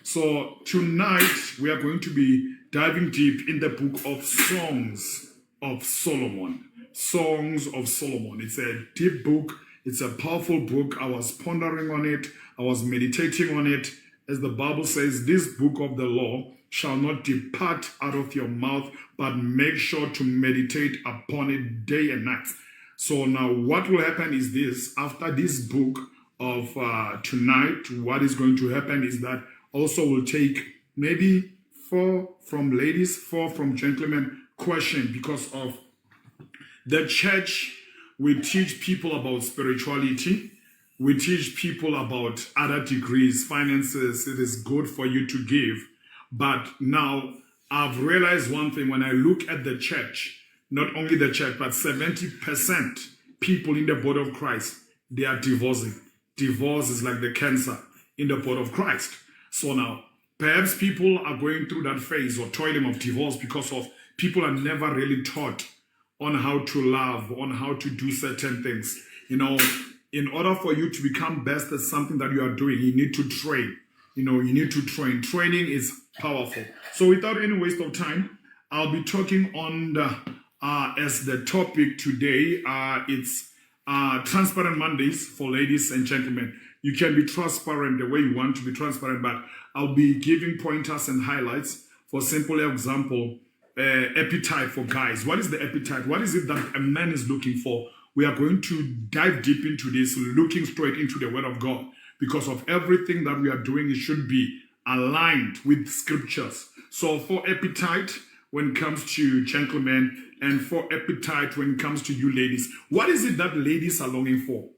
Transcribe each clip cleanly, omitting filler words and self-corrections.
So tonight we are going to be diving deep in the book of Songs of Solomon. Songs of Solomon. It's a deep book. It's a powerful book. I was pondering on it. I was meditating on it. As the Bible says, this book of the law shall not depart out of your mouth, but make sure to meditate upon it day and night. So now what will happen is this. After this book of tonight, what is going to happen is that also we'll take maybe 4 from ladies, 4 from gentlemen question, because of the church. We teach people about spirituality. We teach people about other degrees, finances. It is good for you to give. But now I've realized one thing. When I look at the church, not only the church, but 70% people in the body of Christ, they are divorcing. Divorce is like the cancer in the body of Christ. So now, perhaps people are going through that phase or toiling of divorce because of people are never really taught on how to love, on how to do certain things. You know, in order for you to become best at something that you are doing, you need to train. You know, you need to train. Training is powerful. So without any waste of time, I'll be talking on the, as the topic today, it's Transparent Mondays for ladies and gentlemen. You can be transparent the way you want to be transparent, but I'll be giving pointers and highlights. For simple example, appetite for guys. What is the appetite? What is it that a man is looking for? We are going to dive deep into this, looking straight into the Word of God. Because of everything that we are doing, it should be aligned with scriptures. So for appetite, when it comes to gentlemen, and for appetite when it comes to you ladies, what is it that ladies are longing for?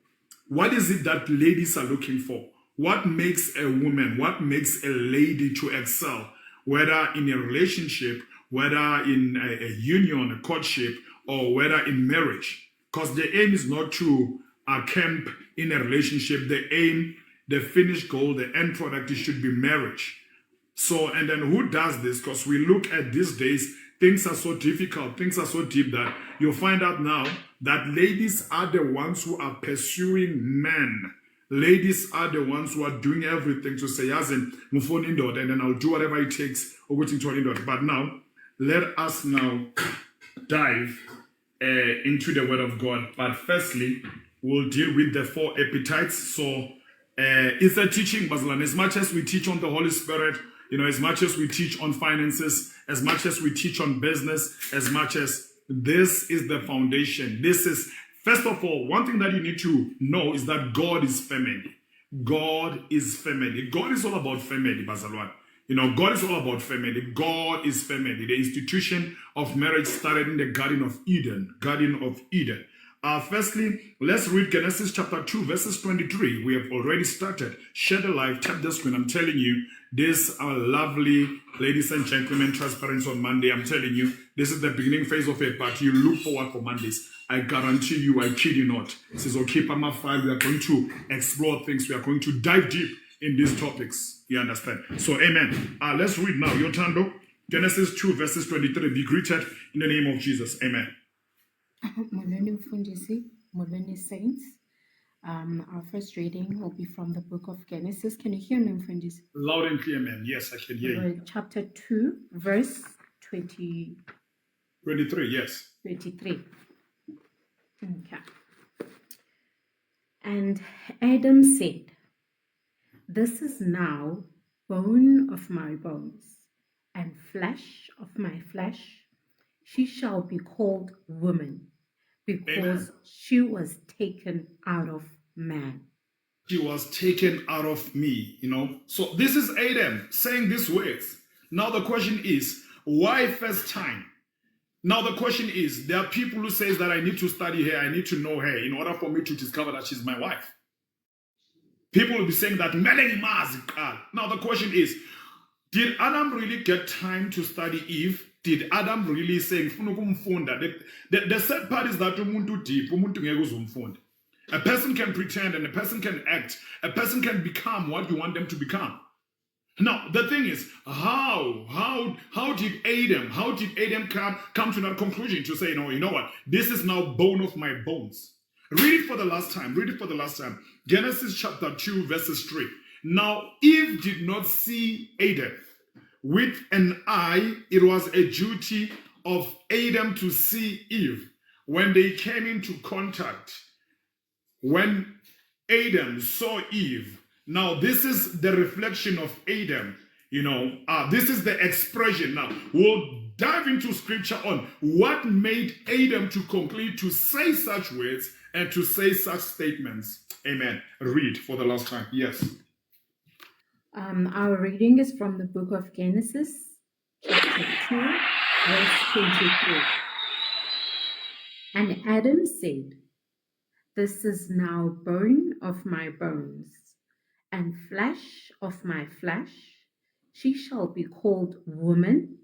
What is it that ladies are looking for? What makes a woman, what makes a lady to excel, whether in a relationship, whether in a union, a courtship, or whether in marriage? Because the aim is not to camp in a relationship. The aim, the finished goal, the end product, it should be marriage. So, and then who does this? Because we look at these days, things are so difficult, things are so deep that you'll find out now that ladies are the ones who are pursuing men. Ladies are the ones who are doing everything to say, as in, and then I'll do whatever it takes. But now, let us now dive into the Word of God. But firstly, we'll deal with the 4 appetites. So, it's a teaching, Baslan. As much as we teach on the Holy Spirit, you know, as much as we teach on finances, as much as we teach on business, as much as this is the foundation. This is, first of all, one thing that you need to know is that God is family. God is family. God is all about family, Bazalwan. You know, God is all about family. God is family. The institution of marriage started in the Garden of Eden. Garden of Eden. Firstly, let's read Genesis chapter 2, verses 23. We have already started. Share the light, tap the screen. I'm telling you, this are lovely, ladies and gentlemen, Transparency on Monday. I'm telling you, this is the beginning phase of it, but you look forward for Mondays. I guarantee you, I kid you not. This is okay, Pama 5. We are going to explore things. We are going to dive deep in these topics. You understand? So, amen. Let's read now. Your turn, though. Genesis 2, verses 23. Be greeted in the name of Jesus. Amen. Molweni Mfundisi, Molweni Saints. Our first reading will be from the book of Genesis. Can you hear me, Mfundisi? Loud and clear, man. Yes, I can hear you. Chapter 2, verse 23, yes. 23. Okay. And Adam said, "This is now bone of my bones and flesh of my flesh. She shall be called woman, because Amen. She was taken out of man." She was taken out of me, you know. So this is Adam saying these words. Now the question is, why first time? Now the question is, there are people who say that I need to study her, I need to know her in order for me to discover that she's my wife. People will be saying that Melanie Mars. Now the question is, did Adam really get time to study Eve? Did Adam really say, the sad part is that deep, a person can pretend and a person can act. A person can become what you want them to become. Now, the thing is, how did Adam come to that conclusion to say, no, you know what? This is now bone of my bones. Read it for the last time. Genesis chapter 2, verses 3. Now, Eve did not see Adam with an eye. It was a duty of Adam to see Eve. When they came into contact, when Adam saw Eve, now this is the reflection of Adam. This is the expression. Now, we'll dive into scripture on what made Adam to conclude to say such words and to say such statements. Amen. Read for the last time. Yes. Our reading is from the book of Genesis, chapter 2, verse 23. And Adam said, "This is now bone of my bones and flesh of my flesh. She shall be called woman,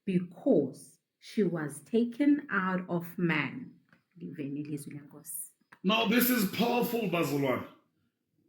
because she was taken out of man." Now, this is powerful, Bazalwan.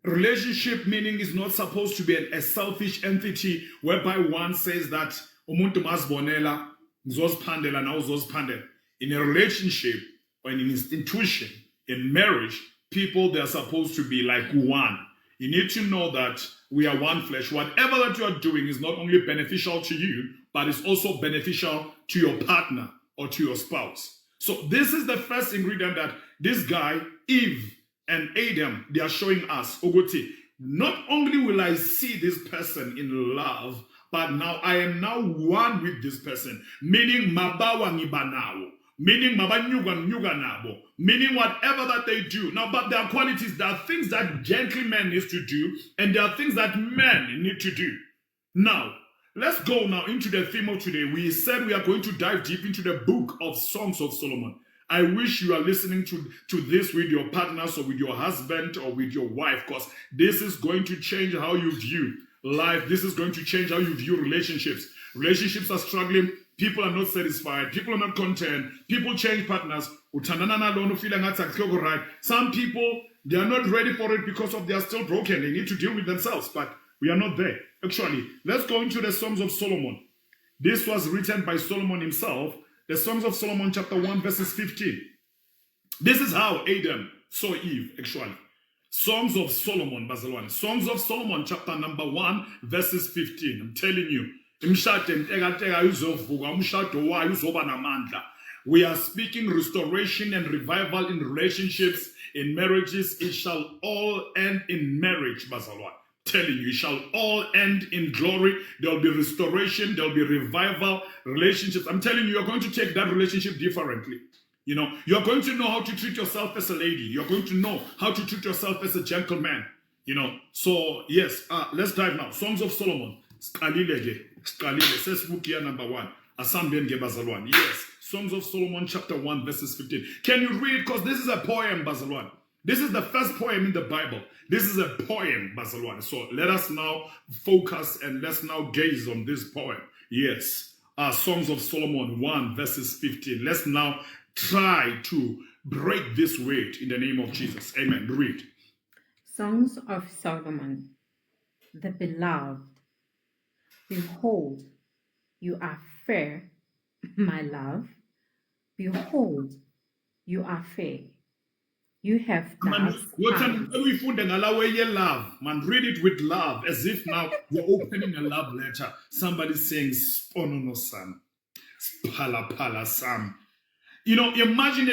Relationship meaning is not supposed to be a selfish entity whereby one says that umuntu masibonela ngizoziphandela na uzoziphandela. In a relationship or in an institution, in marriage, people, they are supposed to be like one. You need to know that we are one flesh. Whatever that you are doing is not only beneficial to you, but it's also beneficial to your partner or to your spouse. So this is the first ingredient that this guy, Eve and Adam, they are showing us. Ogoti, not only will I see this person in love, but now I am now one with this person. Meaning mabawa ngibanawo. Meaning nabo, meaning whatever that they do. Now, but there are qualities, there are things that gentlemen need to do, and there are things that men need to do. Now, let's go now into the theme of today. We said we are going to dive deep into the book of Songs of Solomon. I wish you are listening to this with your partners or with your husband or with your wife, because this is going to change how you view life. This is going to change how you view relationships. Relationships are struggling. People are not satisfied. People are not content. People change partners. Some people, they are not ready for it because they are still broken. They need to deal with themselves, but we are not there. Actually, let's go into the Songs of Solomon. This was written by Solomon himself. The Songs of Solomon, chapter 1, verses 15. This is how Adam saw Eve, actually. Songs of Solomon, Bazalwane. Songs of Solomon, chapter number 1, verses 15. I'm telling you. We are speaking restoration and revival in relationships, in marriages. It shall all end in marriage, Bazalwan. Telling you, it shall all end in glory. There will be restoration, there will be revival, relationships. I'm telling you, you're going to take that relationship differently. You're going to know how to treat yourself as a lady. You're going to know how to treat yourself as a gentleman. So yes, let's dive now. Songs of Solomon. Skalile, says book here number 1. Yes, Songs of Solomon chapter 1 verses 15. Can you read? Because this is a poem, Bazalwan. This is the first poem in the Bible. This is a poem, Bazalwan. So let us now focus and let's now gaze on this poem. Yes, Songs of Solomon 1 verses 15. Let's now try to break this weight in the name of Jesus. Amen. Read. Songs of Solomon, the beloved. Behold, you are fair, my love. Behold, you are fair. You have love. Man, read it with love, as if now you're opening a love letter. Somebody saying, Sponono Sam, Spala Pala Sam. Imagine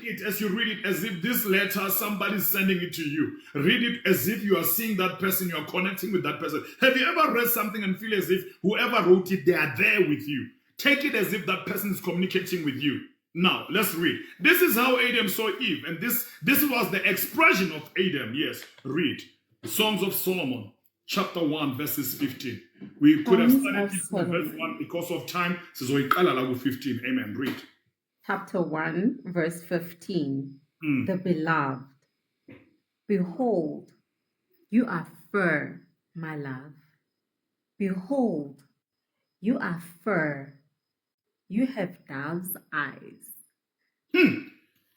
it as you read it, as if this letter, somebody's sending it to you. Read it as if you are seeing that person, you are connecting with that person. Have you ever read something and feel as if whoever wrote it, they are there with you? Take it as if that person is communicating with you. Now, let's read. This is how Adam saw Eve, and this was the expression of Adam. Yes, read. Songs of Solomon, chapter 1, verses 15. We could have started from verse 1 because of time. So 15. Amen. Read. Chapter 1, verse 15. The beloved. Behold, you are fair, my love. Behold, you are fair. You have dove's eyes.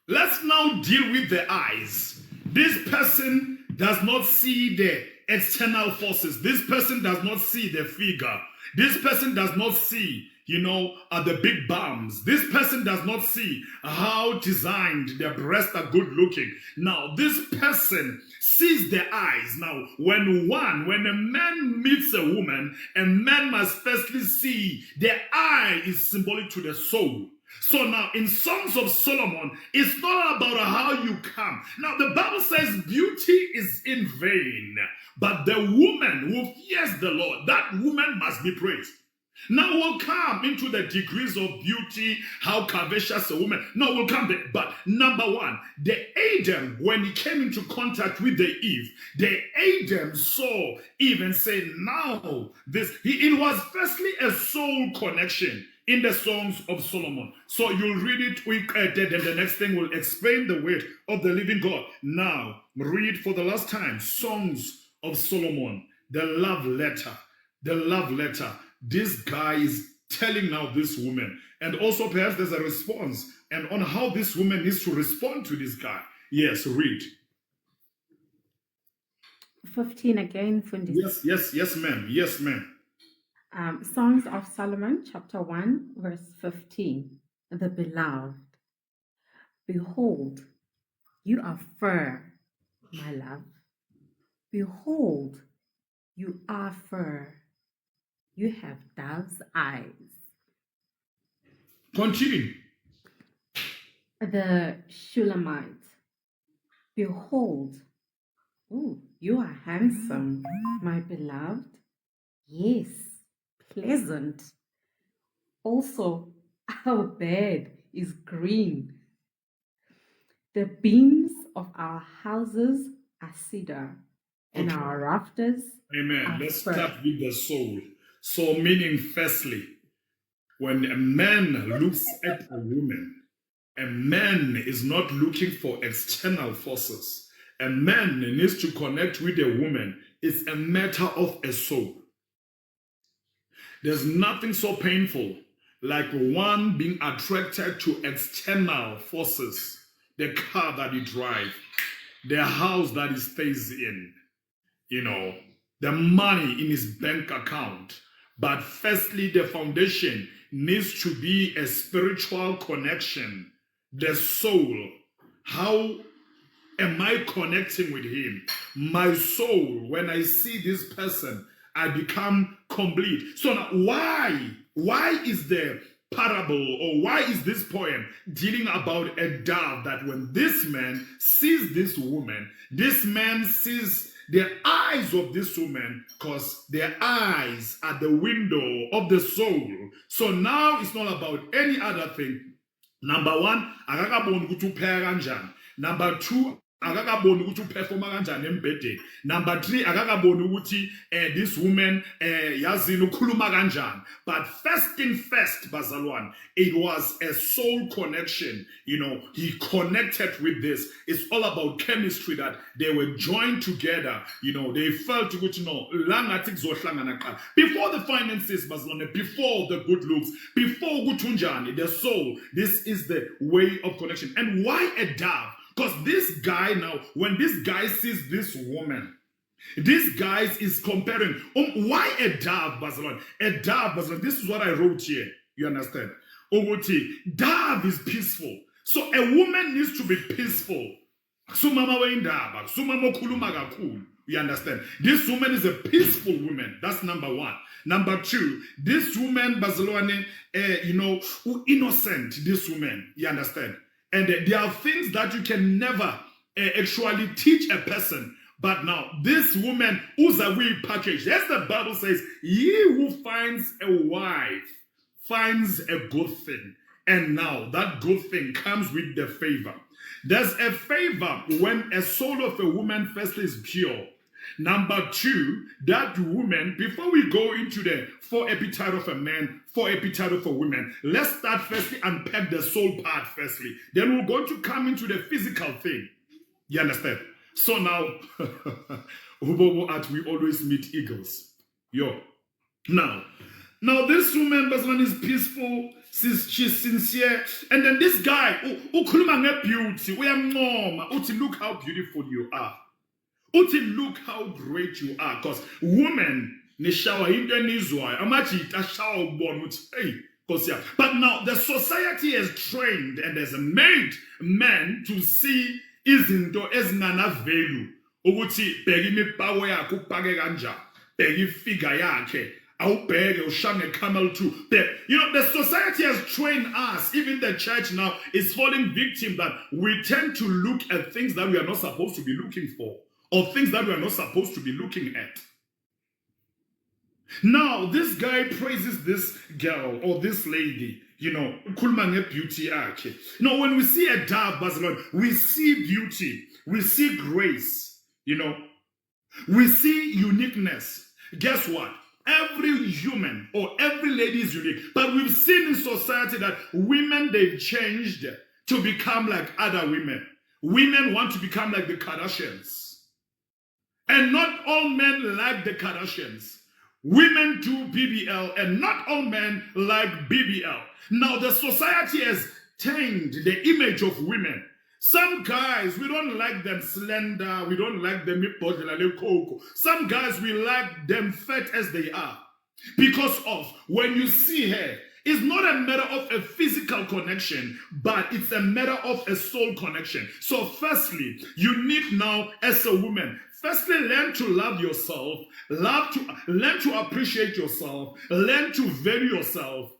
Let's now deal with the eyes. This person does not see the external forces. This person does not see the figure. This person does not see the big bums. This person does not see how designed their breasts are good looking. Now, this person sees the eyes. Now, when a man meets a woman, a man must firstly see the eye is symbolic to the soul. So now in Songs of Solomon, it's not about how you come. Now the Bible says beauty is in vain, but the woman who fears the Lord, that woman must be praised. Now we'll come into the degrees of beauty, how curvaceous a woman. No, we'll come there. But number one, the Adam, when he came into contact with the Eve, the Adam saw Eve and said, now this, it was firstly a soul connection in the Songs of Solomon. So you'll read it quick, and the next thing will explain the word of the living God. Now, read for the last time, Songs of Solomon, the love letter. The love letter. This guy is telling now this woman, and also perhaps there's a response, and on how this woman needs to respond to this guy. Yes, read. 15 again, Fundis. Yes, ma'am. Yes, ma'am. Songs of Solomon, chapter 1, verse 15. The beloved. Behold, you are fair, my love. Behold, you are fair. You have dove's eyes. Continue. The Shulamite. Behold, you are handsome, my beloved. Yes, pleasant. Also, our bed is green. The beams of our houses are cedar, and Okay. our rafters Amen. are Let's fir. start with the soul. So, meaning, firstly, when a man looks at a woman, a man is not looking for external forces. A man needs to connect with a woman. It's a matter of a soul. There's nothing so painful like one being attracted to external forces. The car that you drive, the house that he stays in, the money in his bank account. But firstly, the foundation needs to be a spiritual connection. The soul. How am I connecting with him? My soul, when I see this person, I become complete. So now, why is the parable, or why is this poem dealing about a dove, that when this man sees this woman, this man sees the eyes of this woman, because their eyes are the window of the soul. So now it's not about any other thing. Number one, akakaboni ukuthi upheka kanjani. Number two, akakaboni ukuthi uperforma kanjani embhedeni. Number three, akakaboni ukuthi this woman yazini ukhuluma kanjani. But first thing first, bazalwane, it was a soul connection. He connected with this. It's all about chemistry, that they were joined together. They felt ukuthi langathi kuzohlangana qala. Before the finances, bazalwane, before the good looks, before kuthunjani, the soul. This is the way of connection. And why a dove? Because this guy now, when this guy sees this woman, this guy is comparing. Why a dove, Bazalwane? A dove, Bazalwane. This is what I wrote here. You understand? Dove is peaceful. So a woman needs to be peaceful. You understand? This woman is a peaceful woman. That's number one. Number two, this woman, Bazalwane, innocent, this woman. You understand? And there are things that you can never actually teach a person. But now, this woman, who's a wee package, as the Bible says, he who finds a wife finds a good thing. And now, that good thing comes with the favor. There's a favor when a soul of a woman first is pure. Number two, that woman, before we go into the four epitaph of a man, four epitaph of a woman, let's start firstly unpack the soul part firstly. Then we're going to come into the physical thing. You understand? So now, we always meet eagles. Now this woman, is peaceful, she's sincere, and then this guy, beauty, look how beautiful you are. Look how great you are. Because women, they shower in the nizwa. Shower born. But now the society has trained and has made men to see isn't as nana value. ukuthi bheka imipawo yakhe upake kanjani, bheka ifigure yakhe, awubheke ushange camel too. You know, the society has trained us, even the church now is falling victim that we tend to look at things that we are not supposed to be looking for, or things that we are not supposed to be looking at. Now, this guy praises this girl or this lady, you know, kulmange beauty yakhe. You know, when we see a dove, Barcelona, we see beauty, we see grace, you know, we see uniqueness. Guess what? Every human or every lady is unique. But we've seen in society that women, they've changed to become like other women. Women want to become like the Kardashians. And not all men like the Kardashians. Women do BBL and not all men like BBL. Now the society has tamed the image of women. Some guys, we don't like them slender, we don't like them coco. Some guys, we like them fat as they are. Because of, when you see her, it's not a matter of a physical connection, but it's a matter of a soul connection. So firstly, you need now as a woman, firstly, learn to love yourself, learn to appreciate yourself, learn to value yourself.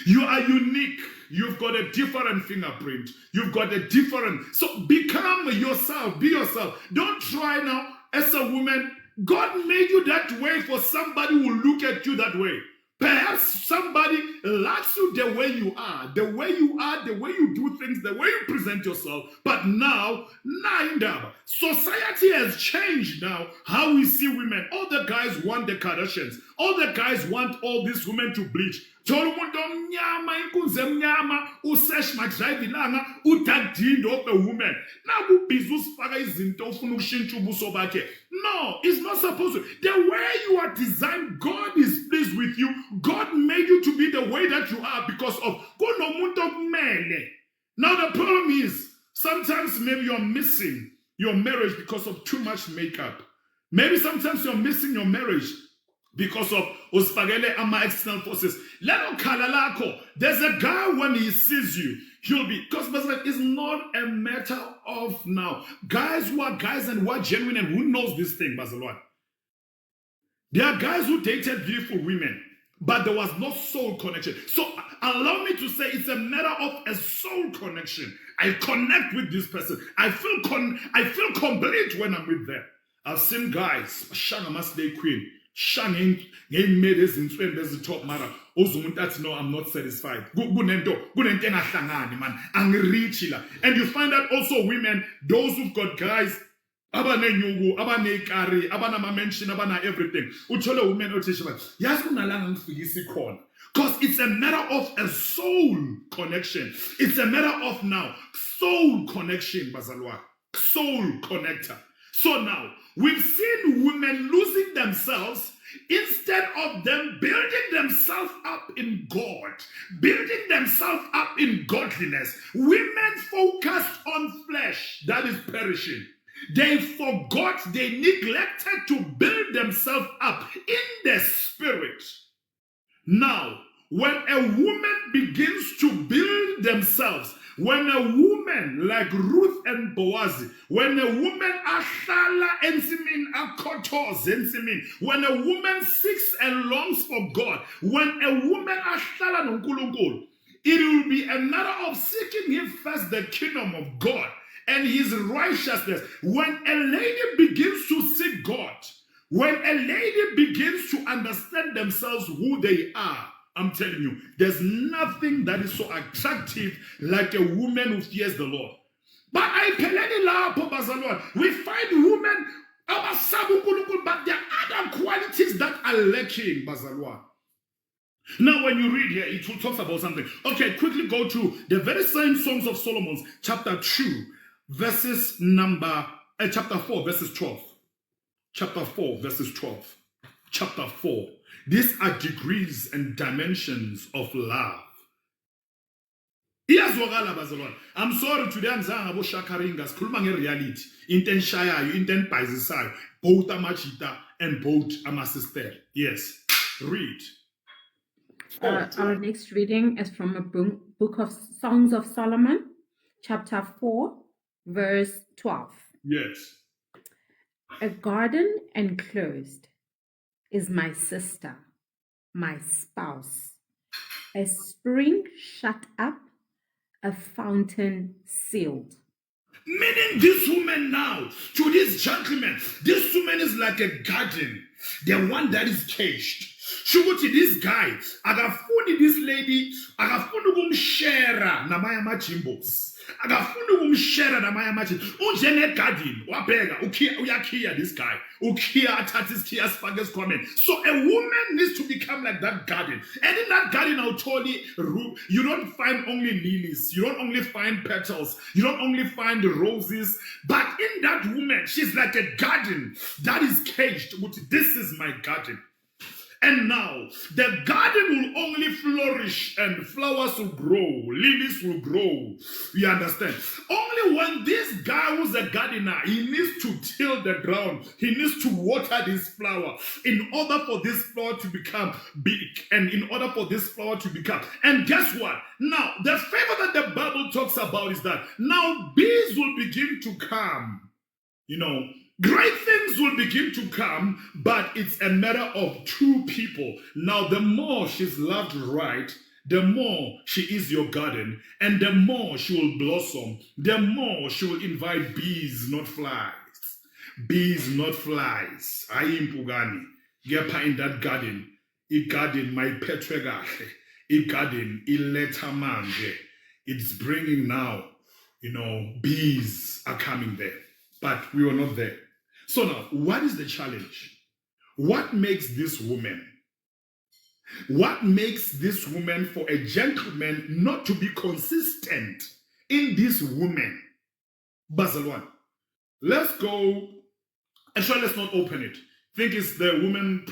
You are unique. You've got a different fingerprint. You've got a different... So become yourself. Be yourself. Don't try now as a woman. God made you that way for somebody who will look at you that way. Perhaps somebody likes you the way you are, the way you do things, the way you present yourself. But now, society has changed now how we see women. All the guys want the Kardashians. All the guys want all these women to bleach. No, it's not supposed to. The way you are designed, God is pleased with you. God made you to be the way that you are because of Now the problem is, sometimes maybe you're missing your marriage because of too much makeup. Maybe sometimes you're missing your marriage because of external forces. There's a guy, when he sees you, he'll be, because it's not a matter of now. Guys who are guys and who are genuine and who knows this thing, Barcelona. There are guys who dated beautiful women, but there was no soul connection. So allow me to say it's a matter of a soul connection. I connect with this person. I feel complete when I'm with them. I've seen guys, Shanga Masday Queen, Shanging game made this in the top matter. No, I'm not satisfied. And you find that also women, those who've got guys, abane nyugu, abane kari, abana mention, abana everything. Uchola women otishima. Because it's a matter of a soul connection. It's a matter of now soul connection, Bazalwa. Soul connector. So now, we've seen women losing themselves instead of them building themselves up in God, building themselves up in godliness. Women focused on flesh that is perishing. They forgot, they neglected to build themselves up in the spirit. Now, when a woman begins to build themselves, when a woman like Ruth and Boaz, when a woman ashala ensimin akotos ensimin, when a woman seeks and longs for God, when a woman ashala nonkulungul, it will be a matter of seeking Him first, the kingdom of God and His righteousness. When a lady begins to seek God, when a lady begins to understand themselves who they are, I'm telling you, there's nothing that is so attractive like a woman who fears the Lord. But we find women, but there are other qualities that are lacking, Bazalwa. Now, when you read here, it talks about something. Okay, quickly go to the very same Songs of Solomon, chapter 2, verses chapter 4, verses 12. Chapter 4, verses 12. Chapter 4. These are degrees and dimensions of love. I'm sorry today I'm saying about Shakaringas, Kulmange reality, inten Shaya, inten Paisisai, both Amachita and both Amasister. Yes, read. Our next reading is from a book of Songs of Solomon, chapter 4, verse 12. Yes. A garden enclosed is my sister, my spouse. A spring shut up, a fountain sealed. Meaning this woman now, to this gentleman, this woman is like a garden, the one that is caged. Shukuthi this guy, akafuni this lady, akafuni ukumshare namanye amajimbos. Akafuni ukumshare namanye amajimbos. Unjenge garden, wabheka, uyakhiya this guy. Ukhiya athatha isikhiya asifake esikhwameni. So a woman needs to become like that garden. And in that garden, you don't find only lilies, you don't only find petals, you don't only find roses, but in that woman, she's like a garden that is caged. This is my garden. And now, the garden will only flourish and flowers will grow, lilies will grow. You understand? Only when this guy who's a gardener, he needs to till the ground. He needs to water this flower in order for this flower to become big and in order for this flower to become. And guess what? Now, the favor that the Bible talks about is that now bees will begin to come. Great things will begin to come, but it's a matter of two people. Now, the more she's loved right, the more she is your garden, and the more she will blossom, the more she will invite bees, not flies. Bees, not flies. Ayimpugani. Gepa in that garden. I garden, my petregache. I garden, ileta manje. It's bringing now, bees are coming there. But we were not there. So now, what is the challenge? What makes this woman for a gentleman not to be consistent in this woman? Bazalwan. Let's go. Actually, let's not open it. Think it's the woman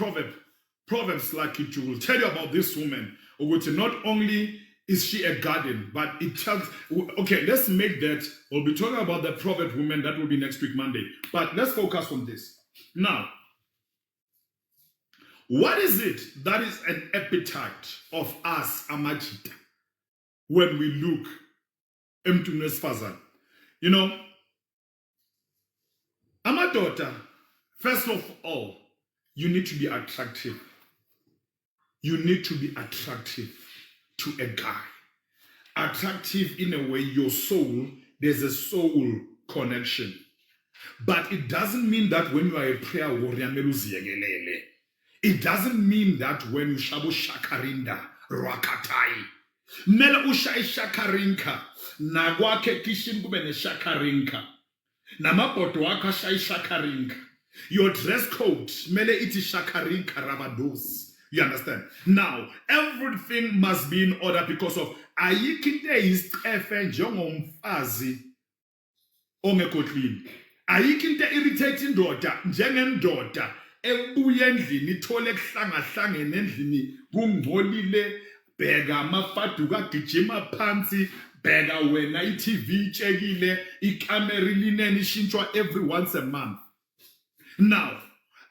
Proverbs like it will tell you about this woman. Not only is she a garden, but it tells, okay, let's make that, we'll be talking about the prophet woman, that will be next week, Monday. But let's focus on this. Now, what is it that is an appetite of us, Amajita, when we look into Nesfazan? Amadota, first of all, you need to be attractive. You need to be attractive to a guy. Attractive in a way, your soul, there's a soul connection. But it doesn't mean that when you are a prayer warrior, it doesn't mean that when you shabu shakarinda, rakatai. Mela ushai shakarinka, nagwake kishin bubene shakarinka. Namapoto waka shai shakarinka. Your dress code, mele iti shakarinka rabados. You understand? Now, everything must be in order because of ayikinte is njengomfazi ongekotlini. Ayikinte irritating daughter njengendoda ebuye endlini ithole kuhlangahlangene endlini kungcolile bheka amafaduka gijima phansi bheka wena iTV itshekile ikamera lineni ishintshwa every once a month. Now,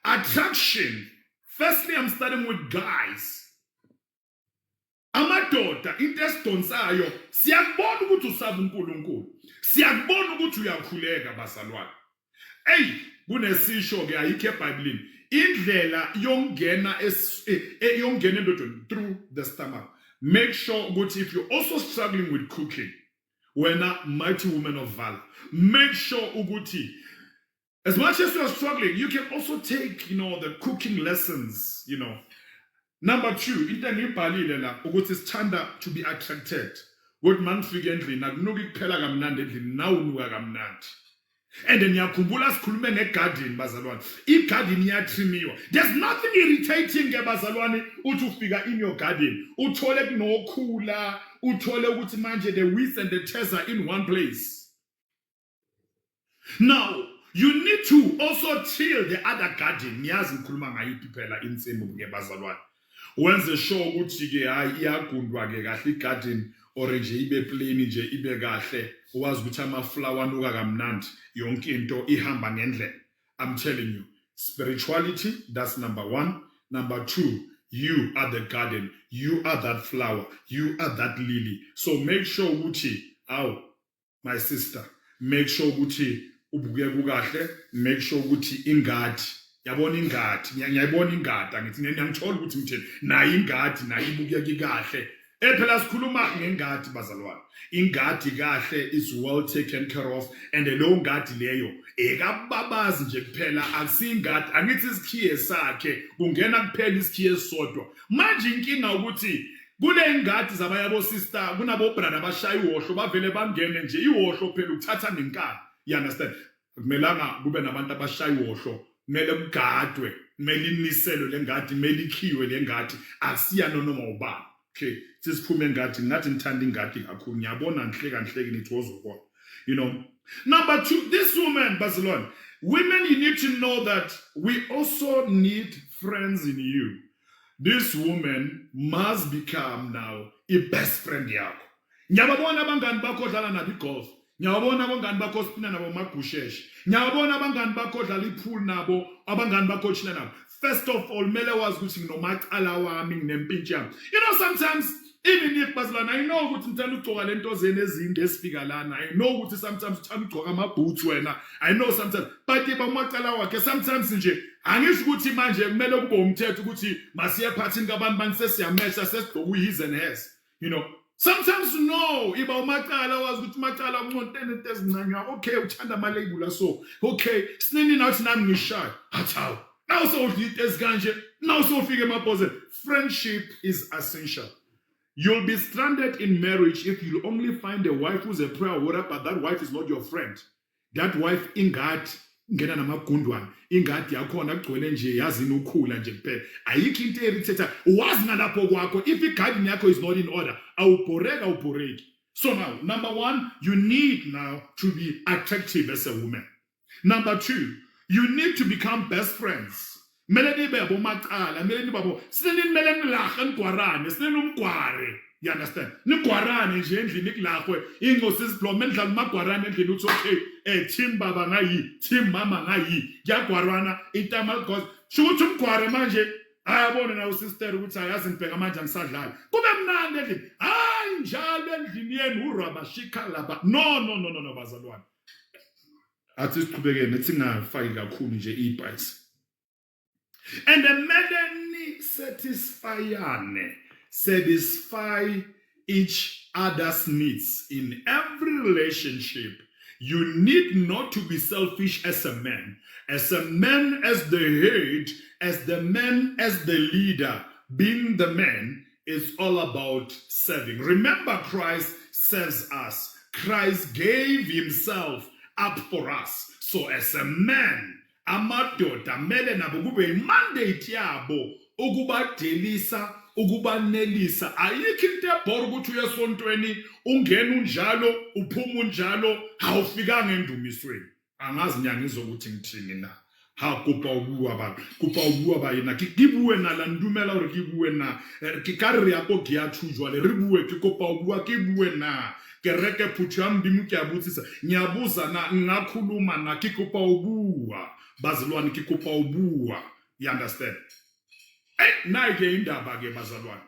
attraction. Firstly, I'm starting with guys. Amadoda, into estonsayo, siyakubona ukuthi usaba uNkulunkulu. Siyakubona ukuthi uyakhuleka bazalwane. Hey, kunesisho ke ayikho eBhayibhelini. Indlela yongena endodeni through the stomach. Make sure ukuthi if you're also struggling with cooking, when a mighty woman of valor, make sure ukuthi as much as you are struggling, you can also take, the cooking lessons, Number 2, into ngibhalile la ukuthi sithanda to be attracted. Ukuthi mangifika endlini akunuki kuphela kamnandi endlini nawunuka kamnandi. And then ngiyakhumbula sikhulume ngegarden bazalwane. I-garden iyatrimiwa. There's nothing irritating ngebazalwane uthi ufika in your garden. Uthole kunokhula, uthole ukuthi manje the weeds and the tares are in one place. Now, you need to also till the other garden. Ngiyazi ngikhuluma ngayiphi phela insimu ngebazalwane. Wenze sure ukuthi ke hayi iyagundwa ke kahle igarden or nje ibe plain nje ibe kahle wazi ukuthi ama-flower anuka kamnandi yonke into ihamba ngendlela. I'm telling you, spirituality, that's number 1. Number 2, you are the garden, you are that flower, you are that lily. So make sure ukuthi, my sister, make sure ukuthi ubuke kukahle, make sure ukuthi ingadi, yabona ingadi, ngiyayibona ingadi, angithi ngiyangithola ukuthi mtheni nayo ingadi nayo ibukeke kahle. Phela sikhuluma ngengadi bazalwane. Ingadi kahle is well taken care of, and leyo ngadi leyo ekababazi nje kuphela, akusingadi, angithi isikhiye sakhe kungena kuphela isikhiye esodwa. Manje inkinga ukuthi kule ingadi zabayabo sister kunabo brother abashaya ihosho bavele bangene nje ihosho phela ukuthatha nenkani. You understand? Kumelanga kube nabantu abashaya ihosho, kumele kugadwe, kumele iniselwe lengadi, kumele ikhiwe lengadi, asiyano noma ubani. Okay, sisiphume ngadi ngathi ngithanda ingadi kakhulu, ngiyabona ngihleka nithi wozobona. You know. Number 2, this woman, Bazalwane, women, you need to know that we also need friends in you. This woman must become now a best friend yakho. Nyababona abangani bakho dlala nabo igolf. Nyababona abangani bakho spina nabo magusheshe. Nyababona abangani bakho dlala ipool nabo, abangani bakho chila nabo. First of all, mele wazi ukuthi nginomaqala wami nginempintshi yami. You know, sometimes even if Bazalwane, I know ukuthi ngithanda ukugcoka lento zene ezinde esifika lana. I know ukuthi sometimes uthanda ukugcoka ama-boots wena. I know sometimes, but bamaqala wakhe sometimes nje angisho ukuthi manje kumele kube umthetho ukuthi masiye ephathini kabantu banisesiyamesha sesigqoka uyiz and hers. You know, sometimes no, iba umaqala wazi ukuthi umaqala uncontene into ezincane. Okay, uthanda ama-label so. Okay, sinini nathi nami ngishaya. Hathawu. Now so now so friendship is essential. You'll be stranded in marriage if you only find a wife who's a prayer warrior, but that wife is not your friend. That wife ingadi ngena namagundwane, ingadi yakhona kugcwele nje yazini ukhula nje kuphela. Ayikho into erithetha wazi ngalapho kwakho. If igarden yakho is not in order, awubhoreki. So now, number 1, you need now to be attractive as a woman. Number 2, you need to become best friends. Meleni bebo maqala, meleni babo. Sineni meleni laga ngwarane, sineni umgware. You understand? Nigwarane nje endlini kulahwe. Ingosi siblome endlala magwarane endlini uthi okay, team baba ngayi, team mama ngayi. Yagwarana itama because shukuthi umgware manje ayabona na usister ukuthi ayazi ngibheka manje angisadlala. Kube mnandi endlini. Hayi njalo endlini yenu urabashika laba. No bazalwane. Athi siqhubeke nethi ngafaki kakhulu nje ibhayisi. And the meleni satisfy each other's needs in every relationship. You need not to be selfish as a man as the head, as the man as the leader. Being the man is all about serving. Remember, Christ serves us. Christ gave himself up for us. So as a man, amadoda mele nabo kube imandate yabo ukubadelisa, ukubanelisa. Ayikho into ebhora ukuthi uye esontweni ungena unjalo uphuma unjalo awufikanga endumisweni. Angazi nyanga izokuthi ngithini na. Ha kupa ubuwa ba yena ki bue na la ndumela hore ki bue na ki karre ya ko ke ya thujwa le re bue ke kopa ubuwa ke bue na kereke phuthu yami ndimu ke abutsisa ngiyabuza na ngakhuluma na ke kopa ubuwa bazalwane ke kopa ubuwa. You understand? Nayi ke indaba ke bazalwane,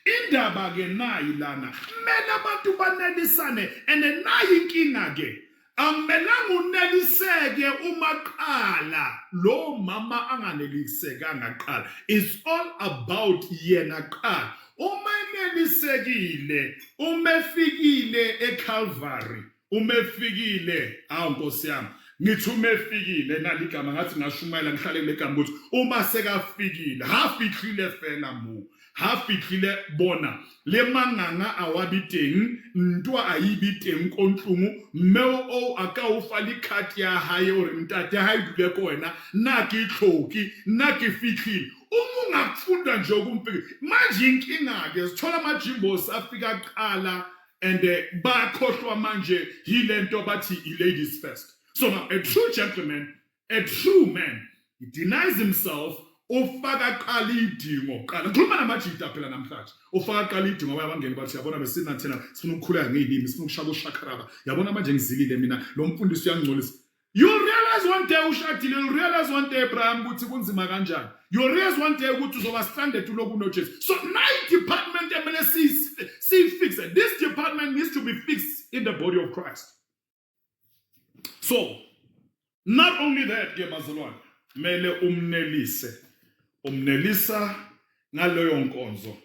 indaba ke nayi lana mele abantu banelisane and nayi inkinga ke amelanga uneliseke umaqala lo mama anganelisekanga qala. It's all about yena qala. Uma enelisekile, umefikile eCalvary, umefikile Nkosi yami ngithi umefikile naligama ngathi ngashumayela ngihlalele igama ukuthi uma sekafikile hafihlile fela mu hafihlile bona le manganga awabiteng ntwa ayibiteng kontlungu mmeo o aka o fali khati ya hae ore ntate ha idule ko wena na ke itlhoki na ke fihlile ungafunda nje ukumpiki manje inkinga ke sithola amajimbo afika qala and bakhohlwa manje yile nto bathi ladies first. So now, a true gentleman, a true man, he denies himself. Ufaka qala idingo qala ngikhuluma namajita phela namhlanje ufaka qala idingo abangeni bathi yabona besina thina sifuna ukukhuleka ngeilimi sifuna ukushaka ushakaraba yabona manje ngizilile mina lo mfundisi uyangcolisa. You realize one day ushadile, you realize one day Abraham ukuthi kunzima kanjani, you realize one day ukuthi uzoba stranded uloku no Jesu. So night department emele see fix it. This department needs to be fixed in the body of Christ. So Not only that, ke bazalwane, mele umnelisa ngaloyo nkonzo,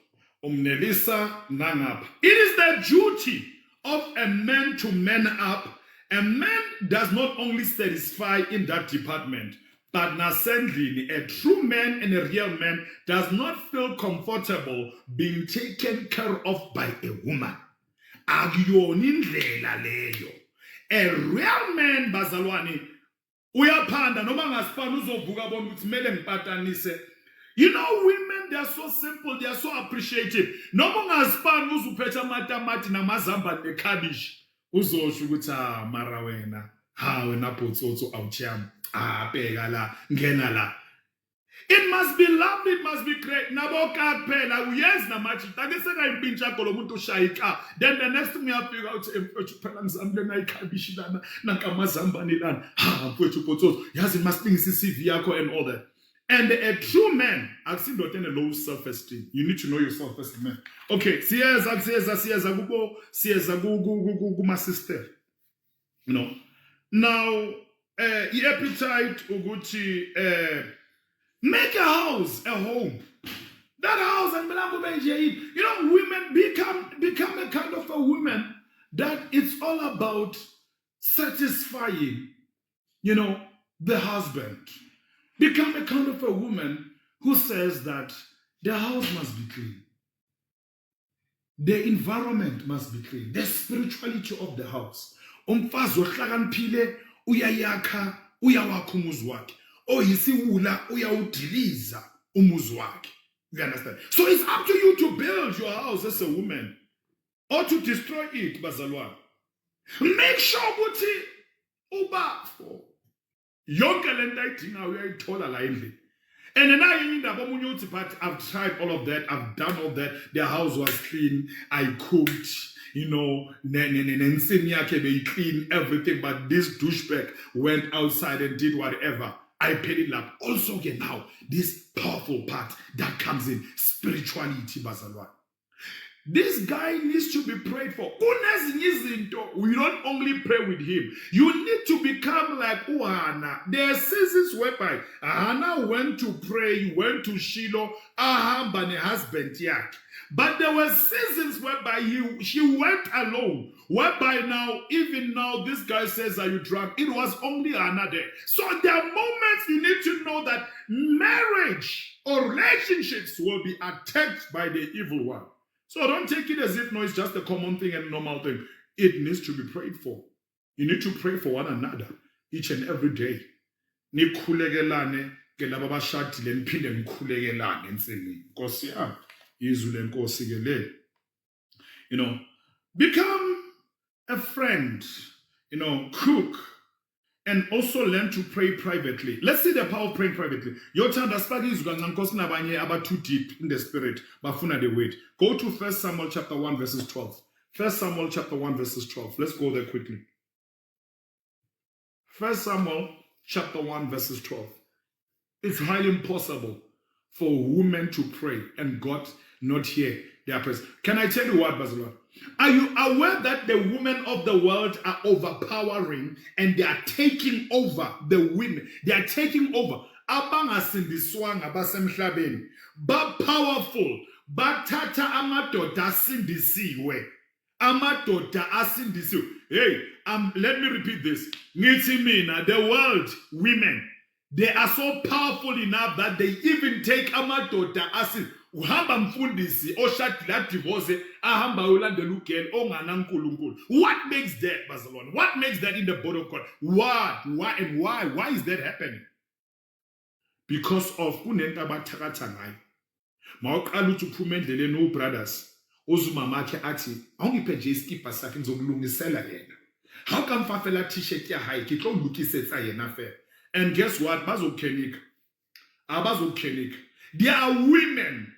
umnelisa nangapha. It is the duty of a man to man up. A man does not only satisfy in that department, but nasendlini, a true man and a real man does not feel comfortable being taken care of by a woman. Akuyona indlela leyo. A real man, bazalwane, uyaphanda noma ngasifana uzovuka bona ukuthi kumele ngipatanise. You know, women, they are so simple, they are so appreciative. Noma ngasifana uzuphetha amatamati namazambane nekhabishi, uzosho ukuthi mara wena, wena potsotso awuchiyami, bheka la, ngena la. It must be lovely, it must be great. Naboka phela uyenzi namathi take sekayimpintsha lo muntu ushayika. Then the next thing uyafika uthi mfethu phela ngizamile ngayikhabishi lana nankamazambane lana. Mfethu potsotso, yazi masingisa CV yakho and all that. And a true man, I've seen not a low self-esteem. You need to know yourself first, man. Okay, siyeza my sister. You know. Now, appetite uguchi make a house, a home. That house and you know, women become a kind of a woman that it's all about satisfying, you know, the husband. Become a kind of a woman who says that the house must be clean. The environment must be clean. The spirituality of the house. Umfazi ohlakaniphile uyayakha uyawakha umuzi wakhe. Oyisiwula uyawudiliza umuzi wakhe. You understand? So it's up to you to build your house as a woman or to destroy it, bazalwane. Make sure ukuthi ubafo yonke lento ayidinga uyayithola la endlini. And then but I've tried all of that, I've done all that. The house was clean, I cooked, you know, they clean everything, but this douchebag went outside and did whatever. I paid it up. Also again now, this powerful part that comes in, spirituality, bazalwane. This guy needs to be prayed for. We don't only pray with him. You need to become like Hannah. There are seasons whereby Hannah went to pray, went to Shiloh, Ahab and her husband Yak. But there were seasons whereby she went alone. Whereby now, even now, this guy says, are you drunk? It was only Hannah there. So there are moments you need to know that marriage or relationships will be attacked by the evil one. So don't take it as if no, it's just a common thing and normal thing. It needs to be prayed for. You need to pray for one another each and every day. Nikhulekelane ke laba bashadile niphinde nikhulekelane ensini. Nkosi yami izwi lenkosi ke le. You know, become a friend, you know, cook, and also learn to pray privately. Let's see the power of praying privately. Your time that's about too deep in the spirit, bafuna the weight. Go to 1 Samuel chapter 1 verses 12. 1 Samuel chapter 1 verses 12. Let's go there quickly. 1 Samuel chapter 1 verses 12. It's highly impossible for women to pray and God not hear their prayers. Can I tell you what, Basil? Are you aware that the women of the world are overpowering and they are taking over the women? They are taking over. Abangasindiswanga basemhlabeni, but powerful, but tata amadoda asindisiwe. Amadoda asindisiwe. Hey, let me repeat this. Ngithi mina, the world women, they are so powerful enough that they even take amadoda asindisiwe. Uhamba mfundisi oshadila divorce ahamba ulandela ugel ongana uNkulunkulu. What makes that, Barcelona? What makes that in the body of God? Why is that happening? Because of kunento abathakatha ngayo. Mawuqala uthi uphuma endleleni no brothers uzumama akhe athi awungiphe nje iskipa sakhe ngizokulungisela yena. How come fafela t-shirt ya high ke tlo lukisetsa yena fe? And guess what? Bazokhenika. Abazokhenika. There are women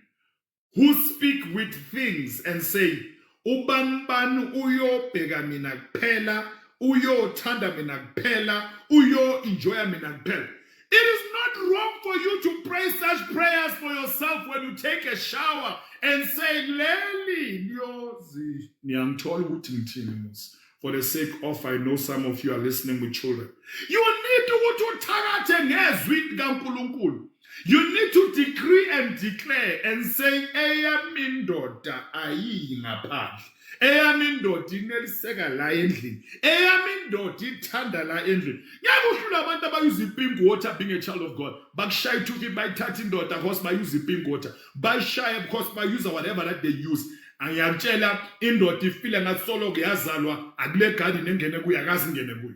who speak with things and say, Ubanban uyo bega mina kuphela, uyo thanda mina kuphela, uyo enjoy mina kuphela. It is not wrong for you to pray such prayers for yourself when you take a shower and say, Leli, nyozi, niyangithola ukuthi ngithini musi. for the sake of, I know some of you are listening with children. You need to uthakathe ngezwi likaNkulunkulu. You need to decree and declare and say, eyami indoda ayiyi ngaphandle. Eyami indoda ineliseka la endlini. Eyami indoda ithanda la endlini. Ngiyakuhlula abantu abayuza ipink water being a child of God. Bakushaya ithuki bayithatha indoda because bayuza ipink water. Bayishaya because bayuza whatever that they use. Angiyakutshela indoda ifile ngathi solo ke yazalwa akule garden engene kuyo akazi ngene kuyo.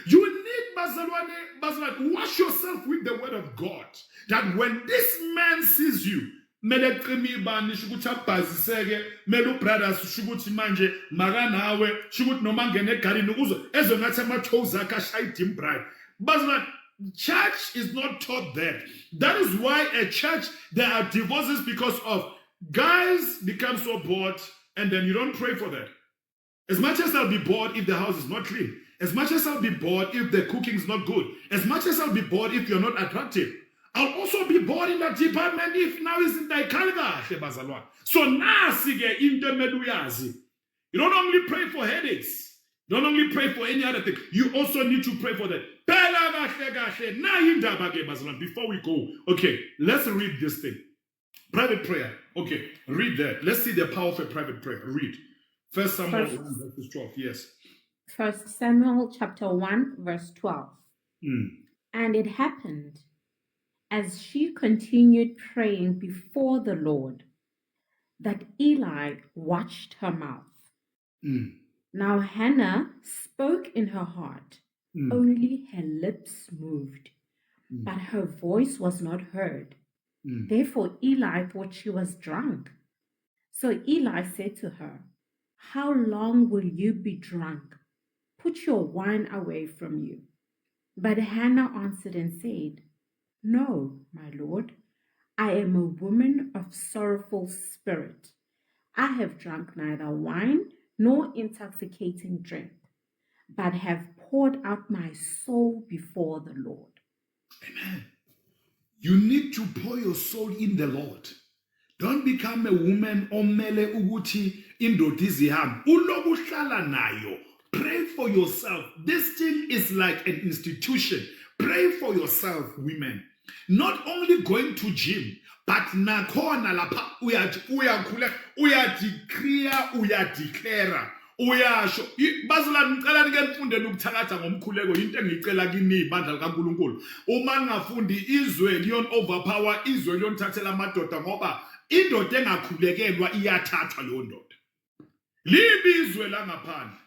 You need, bazalwane, wash yourself with the word of God. That when this man sees you, mele qimi ibani shukuthi abhaziseke, mele ubrothers shukuthi manje makanawe shukuthi noma ngene egarden ukuze ezongathi ama-toes akhe ashaya idim bride. Bazalwane, church is not taught that. That is why a church, there are divorces because of guys become so bored and then you don't pray for that. As much as I'll be bored if the house is not clean. As much as I'll be bored if the cooking is not good. As much as I'll be bored if you're not attractive. I'll also be bored in that department if now isn't bazalwane. So nasi-ke into emele uyazi. You don't only pray for headaches. You don't only pray for any other thing. You also need to pray for that. Before we go, okay, let's read this thing. Private prayer. Okay, read that. Let's see the power of a private prayer. Read. 1 Samuel 1 verse 12. Yes. 1 Samuel chapter 1 verse 12. And it happened, as she continued praying before the Lord, that Eli watched her mouth. Now Hannah spoke in her heart, only her lips moved, but her voice was not heard. Therefore Eli thought she was drunk. So Eli said to her, how long will you be drunk? Put your wine away from you. But Hannah answered and said, no, my Lord, I am a woman of sorrowful spirit. I have drunk neither wine nor intoxicating drink, but have poured out my soul before the Lord. Amen. You need to pour your soul in the Lord. Don't become a woman omele uguti indoda izihambi. Uloku hlala nayo. Pray for yourself. This thing is like an institution. Pray for yourself, women. Not only going to gym, but nakhona lapha uyadeclare, uyasho. Bazalwane ngicela nike mfundeni ukuthakatha ngomkhuleko into engicela kini ibandla likaNkulunkulu. Uma ningafundi izwe liyon overpower, izwe liyonithathela amadoda ngoba indoda engakhulekelwa iyathathwa leyo ndoda. Libizwe la ngaphandle.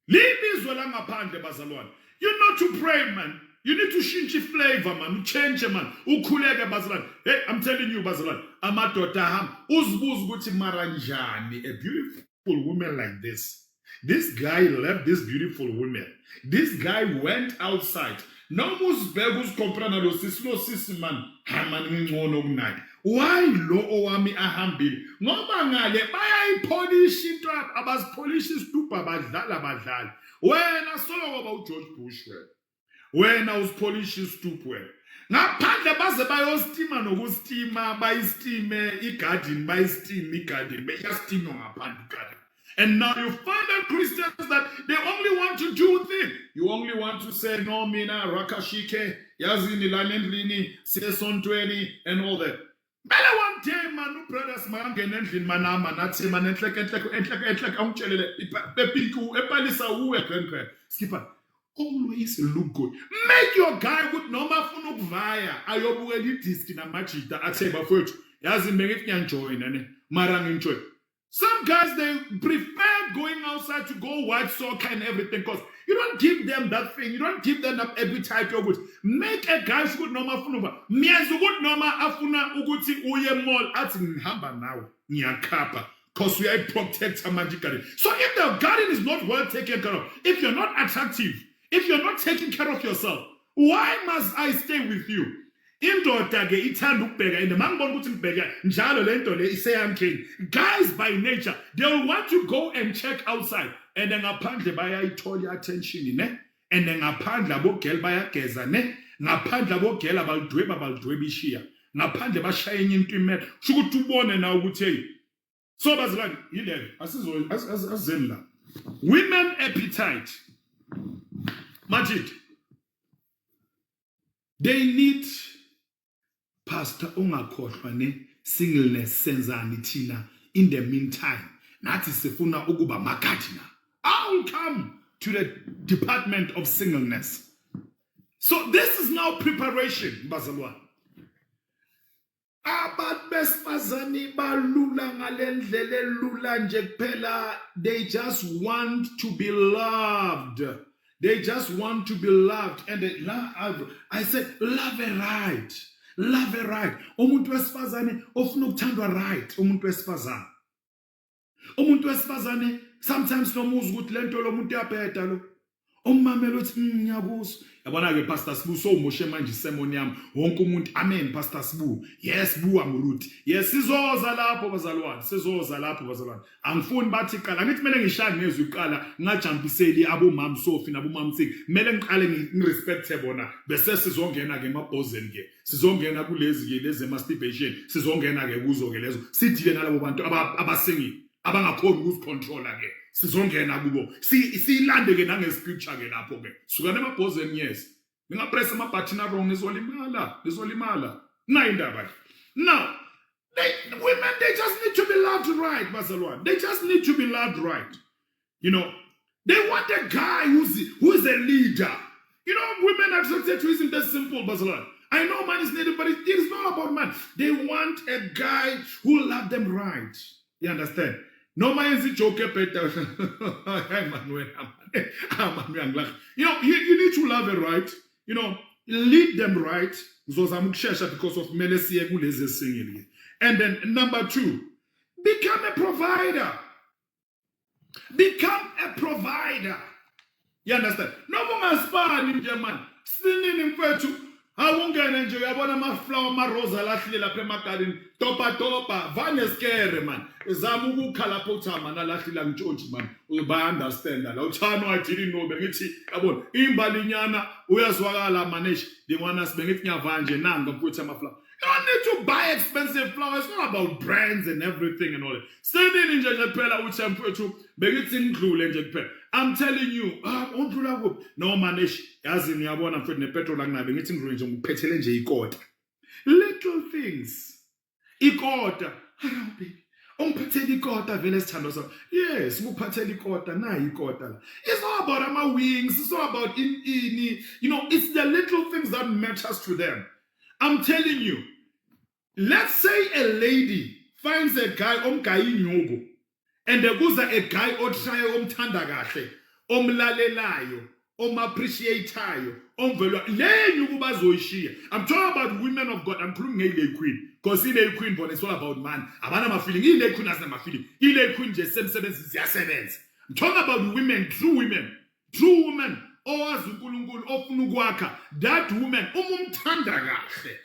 Libizwe la ngaphandle bazalwane. You know to pray, man. You need to change flavor, man. Change, man. Ukhuleke bazalwane. Hey, I'm telling you bazalwane. Amadoda ham uzibuza ukuthi maranjani a beautiful woman like this. This guy left this beautiful woman. This guy went outside. No musbeg uskomprana lo sisi man. Haman ngcono kunathi. Why lo owami ahambile? Ngoba ngale bayayipolish into abazipolish isitupa abadlali. Wena solo ngoba uGeorge Bush wena uzipolish isitupa wena. Ngaphandle baze bayostima nokustima bayistime igarden igarden bayastima ngaphandle igarden. And now you find out Christians that they only want to do things. You only want to say no mina rakashike yazini lanendlini sesontweni and all that. Bela one day man brothers mangena endlini manama nathi enhleke angitshelele bepinku epalisa uwe grandpa skipper always look good. Make your guy good noma funa ukuvaya ayobukela idisc namajita athe bafowethu yazi ngeke ngiyanjoin ne mara nginjoy. Some guys, they prefer going outside to go white soccer and everything because you don't give them that thing. You don't give them that appetite. Make a guy good normal funuva. Miyazi good normal afuna uguti uye mall ati ngihamba nawe ngiyakapa because we are protected magically. So if the garden is not well taken care of, if you're not attractive, if you're not taking care of yourself, why must I stay with you? Indoda ke ithanda ukubheka ende mangibona ukuthi ngibheka njalo lento le iseyamkeni. Guys by nature they will want to go and check outside and ngaphandle bayayithola attention ne and ngaphandle abogel bayageza ne ngaphandle abogel balidwebishiya ngaphandle bashaya enye into imele shukuthi ubone na ukuthi hey so bazalwane yile asizeni la Women appetite. Majid. They need Pastor ungakhohlwa ne singleness senzani thina in the meantime. Nathi sifuna ukuba magardener. I will come to the department of singleness. So this is now preparation, bazalwane. Abantu besifazane balula ngalendlela elula nje kuphela. They just want to be loved. They just want to be loved. And I said, love it right. Love it right. Umuntu wesifazane ofuna ukuthandwa right. Umuntu wesifazane. Umuntu wesifazane sometimes nomuzi ukuthi lento lo muntu uyabheda lo. Ummamela uthi ngiyakuzwa. Yabona ke Pastor Sibu so moshe manje sermon yami. Wonke umuntu amen Pastor Sibu. Yes buwa muruti. Yes sizoza lapho bazalwane. Sizoza lapho bazalwane. Angifuni bathi qala ngithi mele ngishaya ngezwe iqala ngajumpiseli abomama Sophie nabomama Siki. Mele ngiqale ngirespecte bona bese sizongena ke emabhozeni ke. Sizongena kulezi ke lezi masturbation. Sizongena ke kuzo ke lezo. Sidile nalabo bantu abasingi abangakhona ukuzicontrola ke. Sizongena kubo siyilande ke nangescripture ke lapho ke suka nemabhozeni yes ningapress amabutton wrong nizolimala nayindaba. Now women they just need to be loved right bazalwane. They just need to be loved right. You know, they want a guy who's a leader. You know, women are attracted to isn't that simple bazalwane. I know man is needed, but it is not about man. They want a guy who will love them right. You understand? No man is a joker, Peter. You know, you need to love it right. You know, lead them right. Because of Melissa singing. And then number 2, become a provider. Become a provider. You understand? No woman span in German. Singing in virtue. I won't get enjoy. I want my flower, my rosa, lastly, la premakadin, topa, vanya scare, man. Zamugu kalapota, man, lastly, lang George, man. We understand that. Ochano, I didn't know, Bengichi, Abon, Imbalinyana, Uyaswala, Manish, the one that's Bengitia Vanje, Nanga, put some flower. You don't need to buy expensive flowers. It's not about brands and everything and all that. Standing in Jajapela, which I'm put to, Bengitin Clue, Lenjapel. I'm telling you, no manish, as in Yabon and Fred Petro Lagna, Bengitin Range, Petelenje, got little things. Ikota, Peteli Veles Chandosa. Yes, Mupateli Kota, na Ikota. It's not about my wings, it's not about you know, it's the little things that matters to them. I'm telling you, let's say a lady finds a guy nyogo, and there goes a guy try tandagache, lalelayo, appreciatayo, velo le nyuba zoishia. I'm talking about women of God. I'm including a queen, because in a queen, but it's all about man. Abana ma feeling, in a queen as ma feeling, in a queen just same sevens. I'm talking about women, true women. Owazukulungulu ofunugwaka. That woman, tandagache,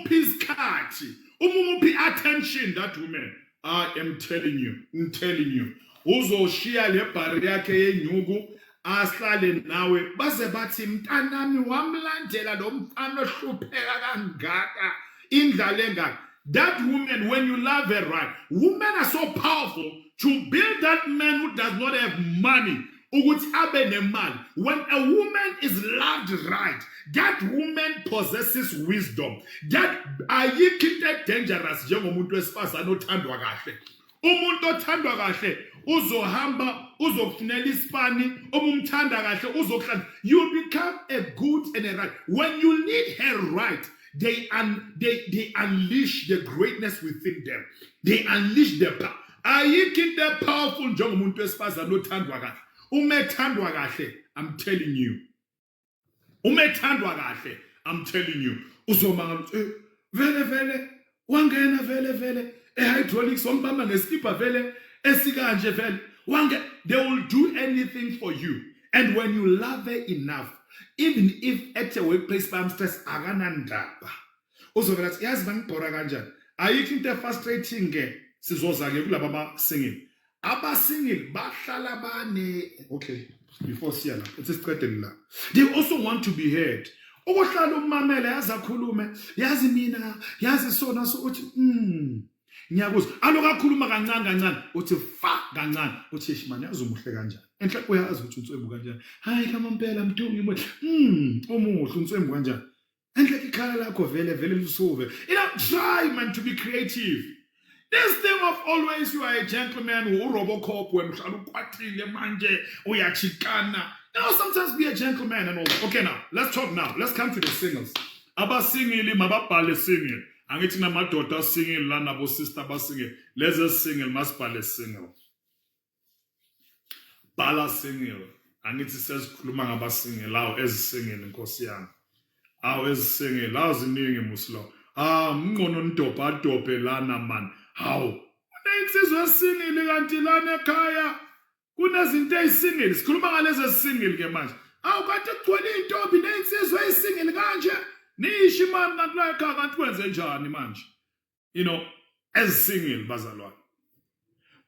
piskati, attention. That woman. I am telling you. Uzo shia le pariake ye nyugu aslale nawe base bathi mntanami wamlandela lo mfana ohlupheka kangaka indlale ngaka. That woman, when you love her right, women are so powerful to build that man who does not have money. When a woman is loved right, that woman possesses wisdom. That ayikho dangerous njengomuntu wesifazane othandwa kahle. Umuntu othandwa kahle uzohamba uzokufunela isipani, omumthanda kahle uzokuhlala. You become a good and a right. When you need her right, they unleash the greatness within them. They unleash the power. Ayikho powerful njengomuntu wesifazane othandwa kahle. Umethandwa kahle, I'm telling you. Umethandwa kahle, I'm telling you. Uzomanga vele wangena vele hydraulics wambamba neskipper vele esikanje vele wange. They will do anything for you. And when you love her enough, even if at a workplace by stress aganandaba uzovela yazi bangibhora kanjani. Ayikho into frustrating ke sizoza ke kulaba ba singing. Abasinging bahlala bane. Okay, before siyala it's isiqedeni la. They also want to be heard. Ukuhlala ummamela yazi akhulume, yazi mina, yazi sona so uthi ngiyakuzwa. Aloku akhuluma kancane uthi fa kancane uthi shimani yazi umuhle kanjani enhle uyazi ukuthi uNtswembu kanjani hayi kama mpela mdungi umuhle umuhle uNtswembu kanjani enhle ikhala lakho vele lisuve try man to be creative. This thing of always you are a gentleman uRobocop wemhlala ukwatile manje uyachikana. Sometimes be a gentleman and all that. Okay, now let's talk now. Let's come to the singles. Abasingili mababhale single. Angithi namadoda single la nabo sister basingle. Leze single masibhale single. Bhala single. Angithi sesikhuluma ngabasingle lawo ezisingle Nkosi yami. Awu ezisingle lawo ziningi muslo. Mnqono ndobha lana man. Hawu. Unensizwe esingile kanti lana ekhaya kunezinto ezisingile. Sikhuluma ngalezi ezisingile ke manje. Awu kanti kugcwele intombi nensizwe ezisingile kanje. Nishi man kanti la ekhaya kanti kwenze njani manje? Ezisingile bazalwane.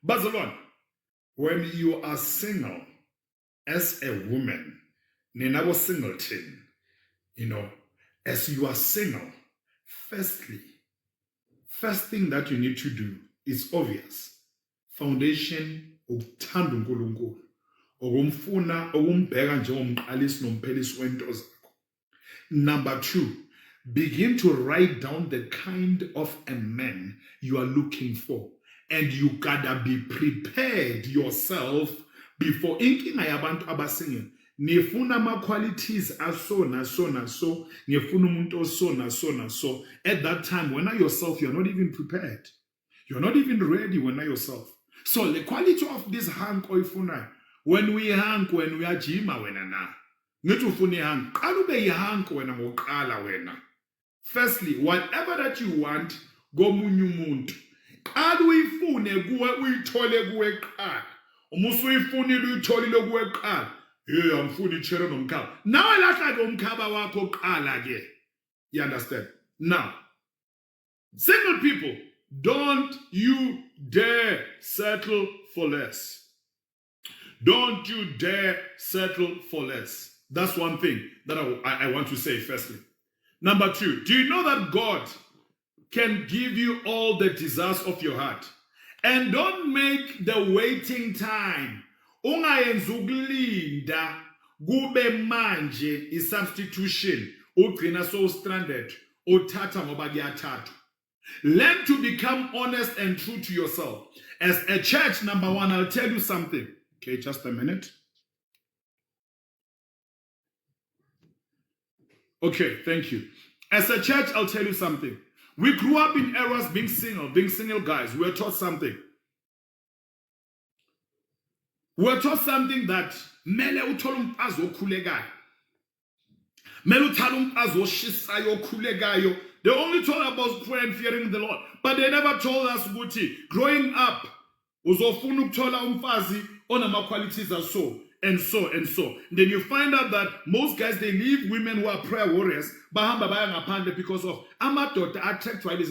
Bazalwane, when you are single as a woman, ninabo singleton, as you are single, first thing that you need to do is obvious. Foundation ukuthanda uNkulunkulu, ukumfuna, ukumbheka njengomqalisi nomphelisi wento zakho. Number 2, begin to write down the kind of a man you are looking for. And you gotta be prepared yourself before inkinga yabantu abasingile. Ngifuna ama-qualities aso naso, ngifuna umuntu oso naso. At that time, when yourself, you're not even prepared. You're not even ready when yourself. So the quality of this hunk oyifunayo, when we are jima wena na. Ngithi ufuna ihunk, qala ube ihunk wena ngoqala wena. Firstly, whatever that you want, komunye umuntu. Qala uyifune kuwe uyithole kuwe qala. Uma usuyifunile uyitholile kuwe qala. Angifuni ichere nomkhaba. Nawe lahla ke umkhaba wakho qala ke. You understand? Now, single people, don't you dare settle for less. Don't you dare settle for less. That's one thing that I want to say firstly. Number 2, do you know that God can give you all the desires of your heart? And don't make the waiting time. Ungayenza ukulinda kube manje i-substitution. Ugcina so stranded. Uthatha ngoba kuyathathwa. Learn to become honest and true to yourself. As a church, number 1, I'll tell you something. Okay, just a minute. Okay, thank you. As a church, I'll tell you something. We grew up in eras being single guys. We were taught something. We were taught something that mele uthole umfazi okhulekayo. Mele uthole umfazi oshisayo okhulekayo. They only told about prayer and fearing the Lord. But they never told us ukuthi growing up uzofuna ukuthola umfazi onama qualities are so. And so. Then you find out that most guys, they leave women who are prayer warriors bahamba baya ngaphandle because of amadoda attract by this.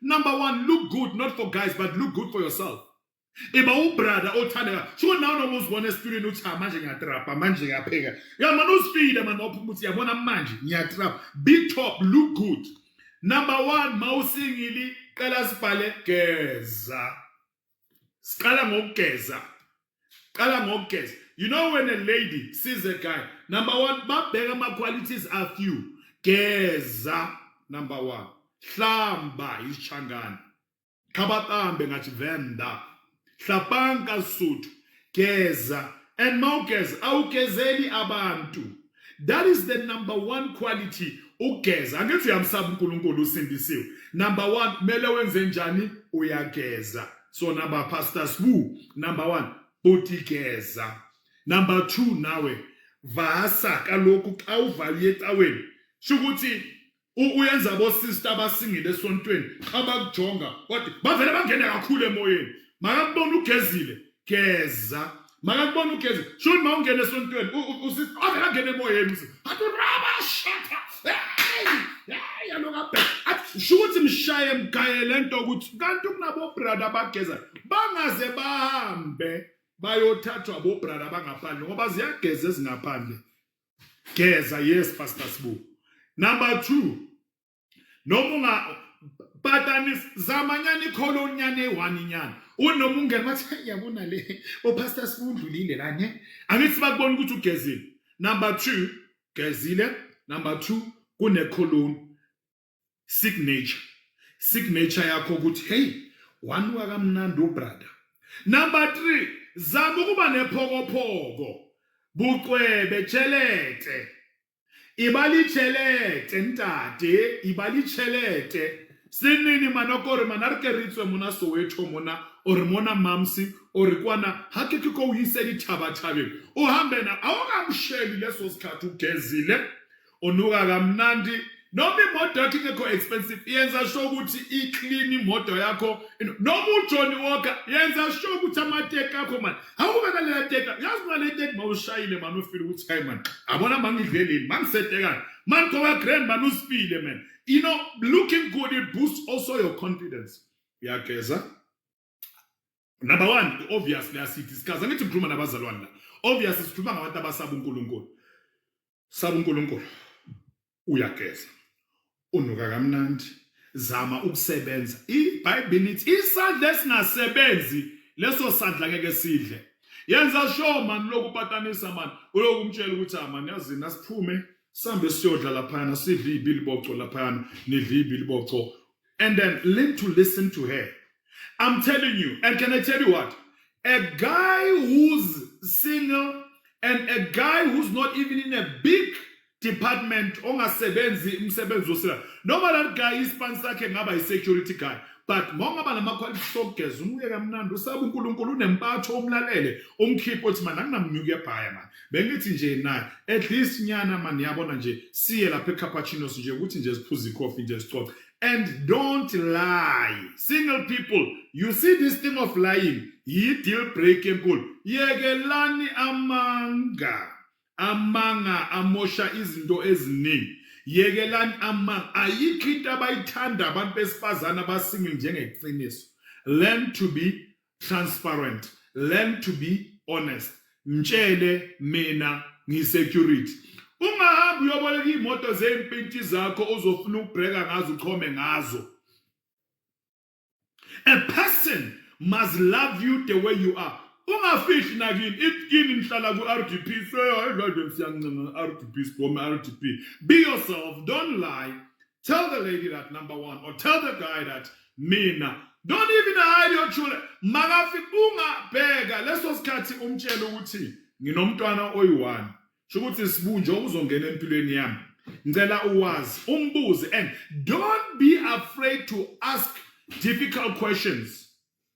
Number 1, look good, not for guys, but look good for yourself. Iba ubrother othanda sho now no uzibona esipilweni uthi manje ngiyatrapa manje ngiyapheka ya man uspeed man ophuma uthi yabona manje ngiyatrapa be top, look good. Number 1, mawusingili qala sibhale geza. Siqala ngokugeza. You know when a lady sees a guy, number 1, babheka ama qualities are few. Geza, number 1. Hlamba isichangana. Khabatambe ngathi venda. Hlapanka suit. Geza. And mawugeza awugezeli abantu. That is the number 1 quality. Ugeza. Angithi uyamsaba uNkulunkulu usindisiwe. Number 1, mele wenze njani uyageza. So number Pastor Sbu, number 1, utigeza. Number 2, nawe vasa kaloku xa uvali etaweni shukuthi uyenza bo sister abasingile esontweni abakujonga wathi bavele bangene kakhulu emoyeni makabona ugezile geza makabona ugezile shuthi mawungena esontweni usisi avele angene emoyeni athi raba shata yaloka shukuthi mshaye mgayele into ukuthi kanti kunabo brother abageza bangaze bahambe bayothathwa abobrada abangaphandle ngoba ziyageza ezingaphandle. Geza, yes Pastor Sbu. Number 2, noma Patanis zamanyani kolonyane waninyan. Unoma ungena bathi yabona le opastor sifundlulile la ne. Angithi bakubona ukuthi ugezile. Number 2, gezile. Number 2, kune colon signature. Signature yakho ukuthi hey, wanuka kamnandi ubrother. Number 3, zama ukuba nephokopoko. Bucwebe chelete. Ibali chelete ntate, ibali chelete. Sinini manokore manarke ritswe mona Soweto mona or mona mamsi or kwana hakeke ko uyise dithaba thabeni. Uhambe na awukamsheli leso sikhathi ugezile. Onuka kamnandi. Noma imoto yakho ingekho expensive, yenza sure ukuthi i-clean imoto yakho. Noma uJohnny Walker, yenza sure ukuthi amateka akho man. Awubeka le teka, yazi uma le teka mawushayile man ufile ukuthi hayi man. Abona mangidleleni, mangiseteka. Man kowa grand man usipile man. You know, looking good, it boosts also your confidence. Yageza. Number 1, obviously asiyidiscuss. Angithi ngikhuluma nabazalwane la. Obviously sikhuluma ngabantu abasaba uNkulunkulu. Saba uNkulunkulu. Uyageza. Unuka kamnandi. Zama ukusebenza. iBhayibheli lithi isandla esingasebenzi leso sandla ngeke sidle. Yenza sure man lokupatanisa man. Uyokumtshela ukuthi man yazi nasiphume sambe siyodla laphana sidle iBhilibhoco laphana nidle iBhilibhoco. And then learn to listen to her. I'm telling you, and can I tell you what? A guy who's single and a guy who's not even in a big department ongasebenzi umsebenzi osela. Noma that guy ispan sakhe ngaba i-security guy. But mongaba nama-quality sokugeza umuye kamnandi usaba uNkulunkulu unempatho umlalele umkhipho uthi man anginamnyuki ebhaya man. Bengithi nje naye at least nyana man yabona nje siye lapha eCappuccinos nje ukuthi nje siphuze coffee nje sixoxe. And don't lie. Single people, you see this thing of lying, yi deal breaking cool. Yegelani amanga amosha izinto eziningi. Yegelani amanga ayikho into abayithanda abantu besifazana abasingle njengeqiniso. Learn to be transparent. Learn to be honest. Mtshele mina ngisecurity. Ungahambi uyoboleka imoto zempinti zakho uzofuna ukubhreka ngazo uqhome ngazo. A person must love you the way you are. Ungafihli nakini ikini nihlala ku-RDP so siyancenga RDP sibome RDP. Be yourself, don't lie. Tell the lady that number 1 or tell the guy that mina. Don't even hide your children. Makafika ungabheka leso sikhathi umtshela ukuthi nginomntwana oyi-1. Shukuthi sibunje uzongena empilweni yami. Ngicela uwazi, umbuze, and don't be afraid to ask difficult questions.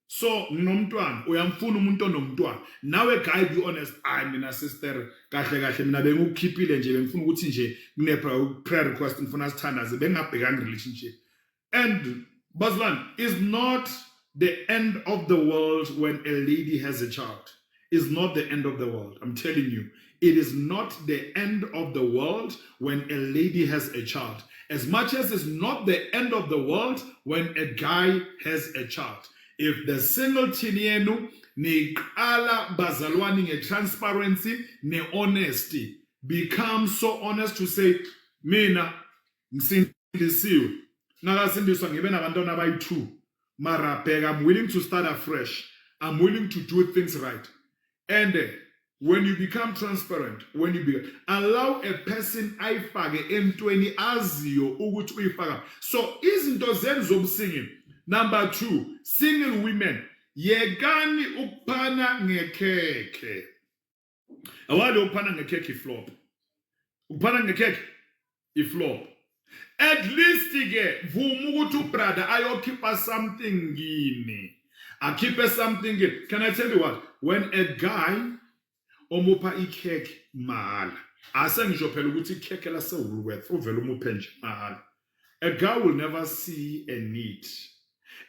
So nginomntwana, uyamfuna umuntu onomntwana. Nawe guy be honest, mina sister kahle mina bengukhiphile nje bengifuna ukuthi nje ngine prayer request ngifuna sithandaze bengabhekani relationship. And Bazlan is not the end of the world when a lady has a child. It's not the end of the world. I'm telling you. It is not the end of the world when a lady has a child. As much as it's not the end of the world when a guy has a child. If the single tinienu ne ala bazalwani nge transparency ne honesty become so honest to say mina ngisindisiwe nakasindiswa ngibe nabantwana abayi2 mara bheka I'm willing to start afresh. I'm willing to do things right. And when you become transparent, when you allow a person ayifake emntweni aziyo ukuthi uyifaka. So izinto zenu zomsinging. Number 2, single women, yekani ukuphana ngekhekhe. Awali ukuphana ngekhekhe iflop. Ukuphana ngekhekhe iflop. At least ke vuma ukuthi ubrother ayokhipha something kini. Akhiphe something kini. Can I tell you what? When a guy omupha ikhekhe mahala. Asengisho phela ukuthi ikhekhe la seWoolworth uvela umuphe nje mahala. A guy will never see a need.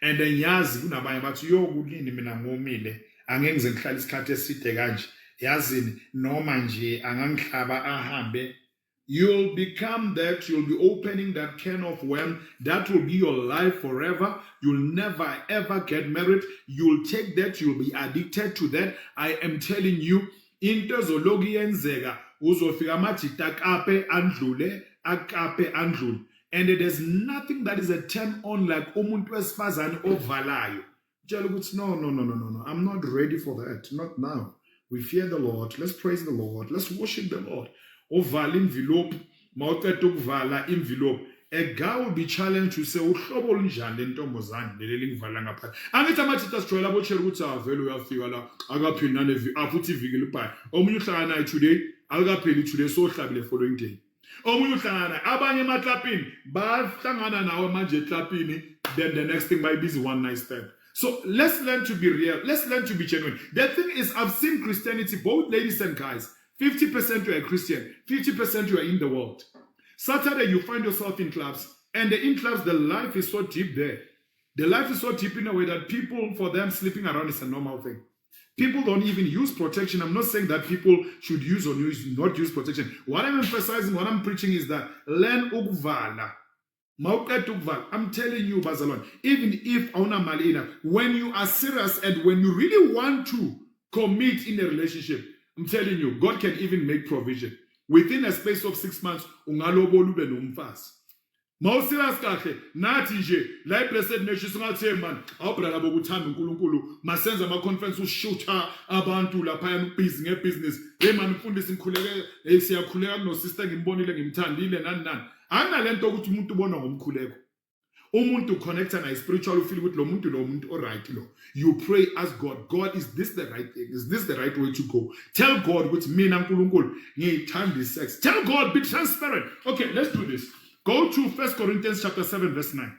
And then yazi kunabanye bathi yokulini mina ngomile angeke ngize ngihlala isikhathi eside kanje. Yazini noma nje angangihlaba ahambe. You'll become that, you'll be opening that can of worm. That will be your life forever. You'll never ever get married. You'll take that, you'll be addicted to that. I am telling you, into zologi yenzeka uzofika amathi takape andlule akape andlule. And there's nothing that is a turn on like umuntu wesifazane ovalayo. No. I'm not ready for that. Not now. We fear the Lord. Let's praise the Lord. Let's worship the Lord. Ovala envelope. Mawuqeda ukuvala envelope. A guy will be challenged to say, uhlobo olunjani lentombazane leli ngivala ngaphandle. Angithi amathitha sijwayela boshela ukuthi vele uyafika la akapheli nane afuthi iviki libhayi. Omunye uhlangana naye today, akapheli today so hlabile following day. Omunye uhlangana naye abanye emaklapini bahlangana nawe manje eklapini, then the next thing might be one night stand. So let's learn to be real. Let's learn to be genuine. The thing is, I've seen Christianity, both ladies and guys, 50% you are a Christian, 50% you are in the world. Saturday, you find yourself in clubs, and in clubs, the life is so deep there. The life is so deep in a way that people, for them, sleeping around is a normal thing. People don't even use protection. I'm not saying that people should use or not use protection. What I'm emphasizing, what I'm preaching is that learn ukuvala. I'm telling you, Bazalon, even if when you are serious and when you really want to commit in a relationship, I'm telling you, God can even make provision. Within a space of 6 months, ungalobolu ube nomfazi. Mawusirious kahle, nathi nje, la blessed nation singathe man, awubrala bokuthanda uNkulunkulu, masenza ama conference ushutha abantu lapha busy ngebusiness. Hey man, ufundisa ngikhuleke, siyakhuleka kuno sister ngimbonile ngimthandile nani. Angalento ukuthi umuntu ubona ngomkhuleko. Umuntu connecta na spiritual feel with lo muntu alright lo. You pray, ask God, God, is this the right thing? Is this the right way to go? Tell God with mina nkulunkulu ngithanda sex. Tell God, be transparent. Okay, let's do this. Go to 1 Corinthians chapter 7 verse 9.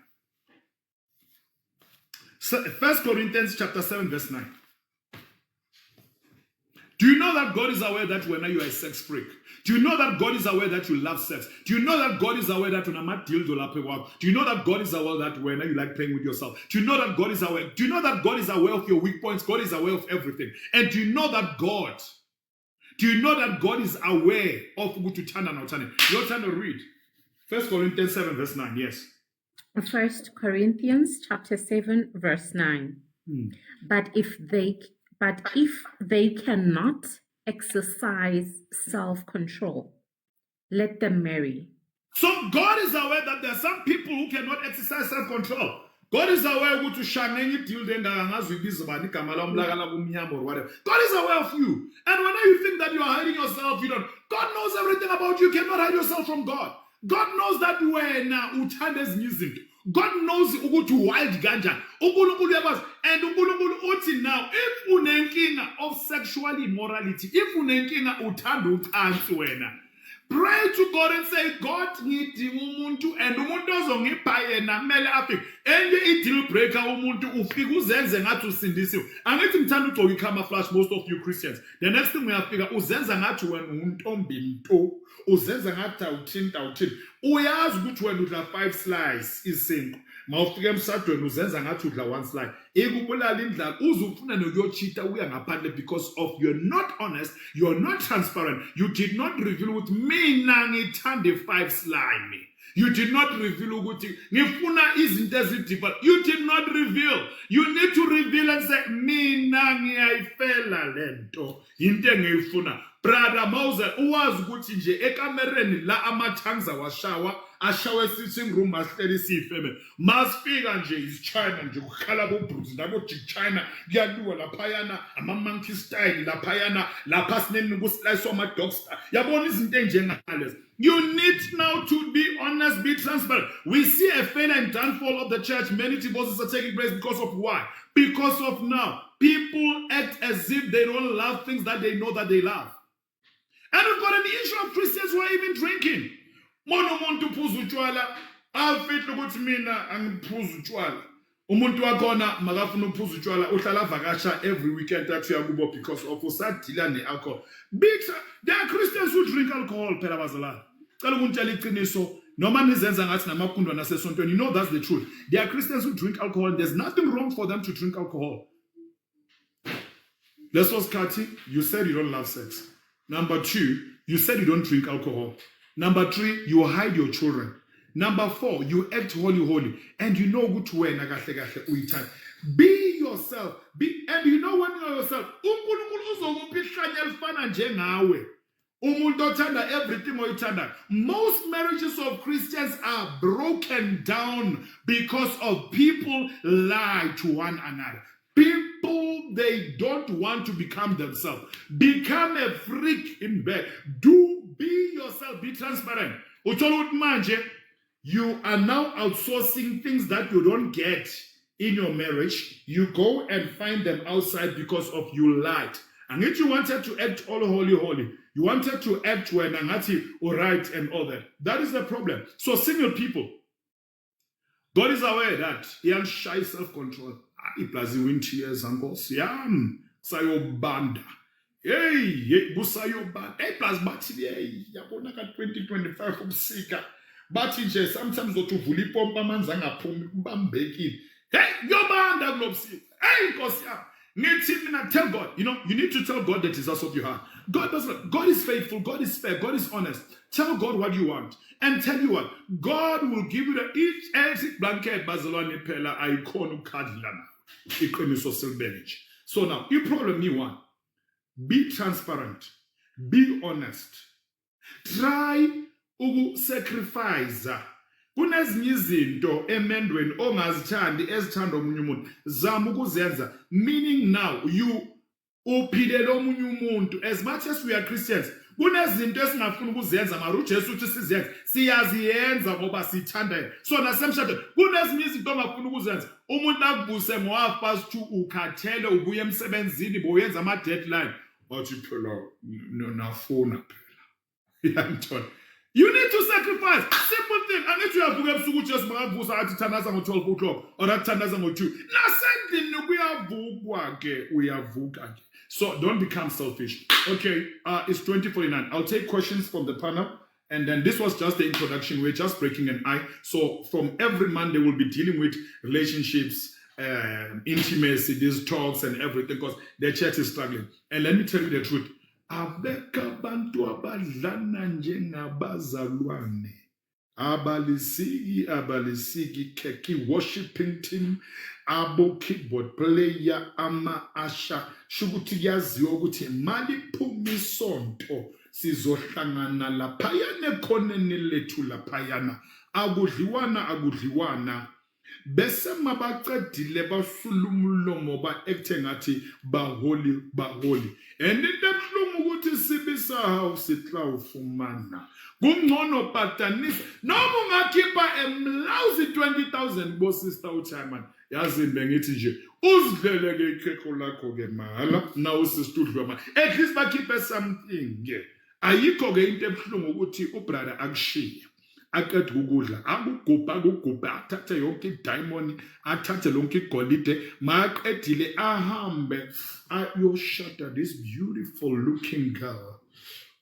1 Corinthians chapter 7 verse 9. Do you know that God is aware that when you are a sex freak? Do you know that God is aware that you love sex? Do you know that God is aware that when I'm at dildo lape wow? Do you know that God is aware that when you like playing with yourself? Do you know that God is aware? Do you know that God is aware of your weak points? God is aware of everything. And do you know that God is aware of Ugutuchana and Otane? Your turn to read. 1 Corinthians 7 verse 9, yes. 1 Corinthians chapter 7 verse 9. But if they cannot exercise self-control, let them marry. So God is aware that there are some people who cannot exercise self-control. God is aware of whatever. God is aware of you. And whenever you think that you are hiding yourself, God knows everything about you. You cannot hide yourself from God. God knows that when uthanda music. God knows ukuthi wild ganja. uNkulunkulu uyabazi. And uNkulunkulu uthi now, if unenkinga of sexual immorality, if unenkinga uthanda ucansi wena, pray to God and say, God ngidinga umuntu and umuntu ozongipha yena kumele afike. Enye i-deal breaker umuntu ufika uzenze ngathi usindisiwe. Angithi ngithanda ugcoka i-camouflage most of you Christians. The next thing uyafika uzenza ngathi wena untombi nto. Uzenza ngathi awuthini. Uyazi ukuthi wena udla 5 slices isinto. Mawufika emsadweni uzenza ngathi udla 1 slice. Ikubulala indlala uzufuna nokuyochita uya ngaphandle because of you're not honest, you're not transparent. You did not reveal with mina ngithande 5 slime. You did not reveal ukuthi ngifuna izinto ezideeper. You did not reveal. You need to reveal and say mina ngiyayifela lento into engiyifuna. Brother Moses uwazi ukuthi nje ekamereni la ama-tongues ashawe sitting room asihleli siyifeme. Masifika nje is China nje kukhala boBruce nabo China kuyaluwa laphayana ama-monkey style laphayana lapha sineni kuslice ama-dog style. Yabona izinto enjengalezi. You need now to be honest, be transparent. We see a failure and downfall of the church. Many divorces are taking place because of why? Because of now. People act as if they don't love things that they know that they love. And we've got an issue of Christians who are even drinking. Umuntu uphuza utshwala, afithe ukuthi mina angiphuza utshwala. Umuntu wakhona makafuna ukuphuza utshwala uhlala vakasha every weekend athi uyakubo because of usadila ne-alcohol. There are Christians who drink alcohol phela bazalwane. Cela ukuntshela iqiniso noma nizenza ngathi namakundwa nasesontweni. You know that's the truth. There are Christians who drink alcohol and there's nothing wrong for them to drink alcohol. Let's was Kati, you said you don't love sex. Number 2, you said you don't drink alcohol. Number 3, you hide your children. Number 4, you act holy. And you know good way uitan. Be yourself. And you know when you are yourself, Umuntu othanda everything oyithanda. Most marriages of Christians are broken down because of people lie to one another. People, they don't want to become themselves. Become a freak in bed. Be yourself. Be transparent. Uthola ukuthi manje, you are now outsourcing things that you don't get in your marriage. You go and find them outside because of you lied. And if you wanted to act all holy, you wanted to act when angati alright and all that. That is the problem. So single people, God is aware that he has shy self-control. Iplazi win tears and goes, yam, sayobanda. Hey, busayobanda. Hey, plus bathi, hey, yabona ka 2025 ubusika. Bathi nje sometimes zothi uvula ipompa amanzi angaphumi ubambekile. Hey, yobanda kulobusika. Hey, Nkosi yami. Tell God, you need to tell God that is also of your heart. God is faithful, God is fair, God is honest. Tell God what you want. And tell you what, God will give you the each exit blanket bazalwane phela ayikhona ukukadlana. Iqiniso silbenich. So now, you problem me one. Be transparent. Be honest. Try to sacrifice. Kunezinye izinto emendweni ongazithandi ezithanda omunye umuntu. Zama ukuzenza. Meaning now, you uphilela omunye umuntu. As much as we are Christians, kunezinto esingafuna ukuzenza mara uJesu uthi sizenze. Siyaziyenza ngoba sithanda. So nasemshadweni, kunezinye izinto ongafuna ukuzenza. Umuntu akubuse ngo2 ukhathele ubuye emsebenzini boyenza ama deadline. Bathi phela nafuna phela. You need to sacrifice. Simple thing. And if you have to just ngo 12 o'clock or at 2. So don't become selfish. Okay, it's 20:49. I'll take questions from the panel. And then this was just the introduction. We're just breaking an eye. So from every Monday, we'll be dealing with relationships, intimacy, these talks and everything, because the church is struggling. And let me tell you the truth. Abeka bantu abadlana njengabazalwane. Abalisigi keki worshiping team, abo keyboard player, ama asha. Shukuthi yaziyo ukuthi mali pumisonto sizohlangana laphayana khoneni lethu laphayana. Agudliwana. Bese mabaqedile basula umlomo ba acting ngathi baholi. And intebhlungu ukuthi sibisa house sitla ufumana. Kungcono patanisa. Noma ungakhipha emlawuzi 20,000 bo sister uChairman. Yazi bengithi nje uzidlele ke ikhekho lakho ke mahala na usistudlwa ma. At least bakhiphe something ke. Ayikho ke into ebhlungu ukuthi ubrother akushiye. Akade ukudla akugubha athathe yonke idiamond athathe lonke igolide maqedile ahambe ayoshada this beautiful looking girl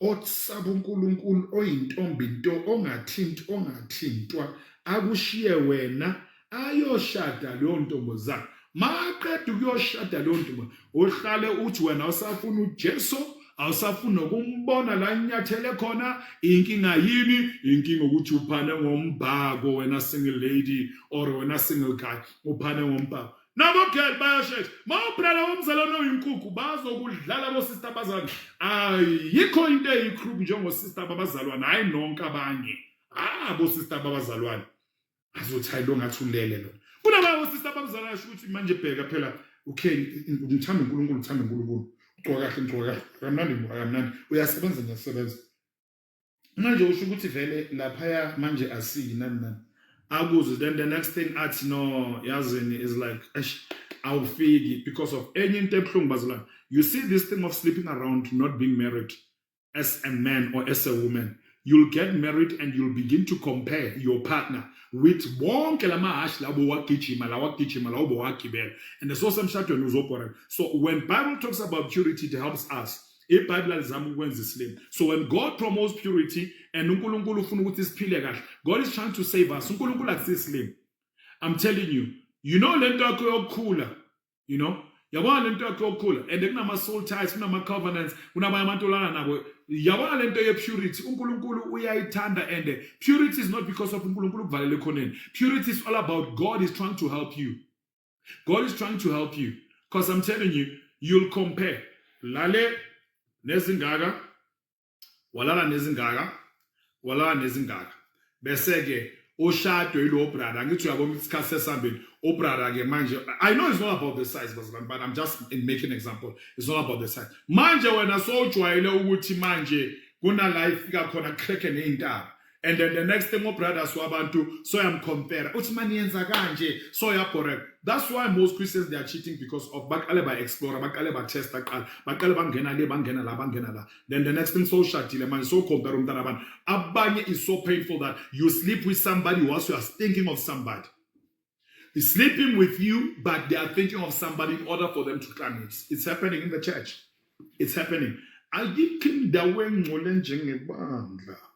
otsaba uNkulunkulu oyintombi into ongathintwa akushiye wena ayoshada leyo ntombazana maqede ukuyoshada leyo ntombi ohlale uthi wena usafuna uJesu awusafuna ukumbona la inyathele khona inkinga yini inkinga ukuthi uphane ngombhako wena single lady or wena single guy uphane ngombhako nabo girl bayashesha mawubrala womzalwane oyinkukhu bazokudlala bo sister bazalwane ayikho into eyicroup njengo sister babazalwane hayi nonke abanye bo sister babazalwane azothayilo ngathulele lo kunaba sister babazalwane ukuthi manje bheka phela okay ngithanda uNkulunkulu Gqoka kamnandi uyasebenza ngiyasebenza manje usho ukuthi vele laphaya manje asinani akuze then the next thing athi no yazini is like awufiki because of any into ebhlungu bazalwane. You see this thing of sleeping around, not being married as a man or as a woman. You'll get married and you'll begin to compare your partner with wonke lamahashi labo wagijima labo wagibela and the source emshadweni uzobhora. So when Bible talks about purity, it helps us. IBhayibheli lizama ukwenza islim. So when God promotes purity and uNkulunkulu ufuna ukuthi siphile kahle, God is trying to save us. uNkulunkulu akusislim. I'm telling you, lento yakho yokukhula, yabona lento yakho yokukhula and kunama soul ties, kunama covenants, kunabanye amantolana nabo. Yabona lento ye purity uNkulunkulu uyayithanda and purity is not because of uNkulunkulu kuvalele khoneni. Purity is all about God is trying to help you. God is trying to help you because I'm telling you, you'll compare lale nezingaka walala nezingaka bese ke oshado yilo brother ngithi uyabona isikhathi sesambeni obrother ke manje I know it's not about the size but I'm just making an example. It's not about the size. Manje wena sowujwayele ukuthi manje kuna life ifika khona crack neintaba. And then the next thing brothers wabantu so I'm compare uthi mani yenza kanje so correct. That's why most Christians they are cheating because of bakale ba explore bakale ba test aqala bakale bangena le bangena la. Then the next thing so shatile man so compare umntana abantu abanye is so painful that you sleep with somebody whilst you are thinking of somebody. He's sleeping with you but they are thinking of somebody in order for them to climb it. It's happening in the church. It's happening. Ayikho indawo engcole njengebandla.